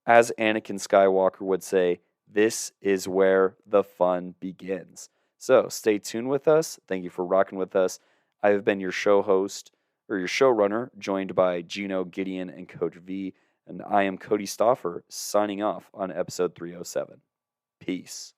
as Anakin Skywalker would say, this is where the fun begins. So stay tuned with us. Thank you for rocking with us. I have been your show host, or your showrunner, joined by Gino, Gideon, and Coach V, and I am Cody Stoffer, signing off on episode 307. Peace.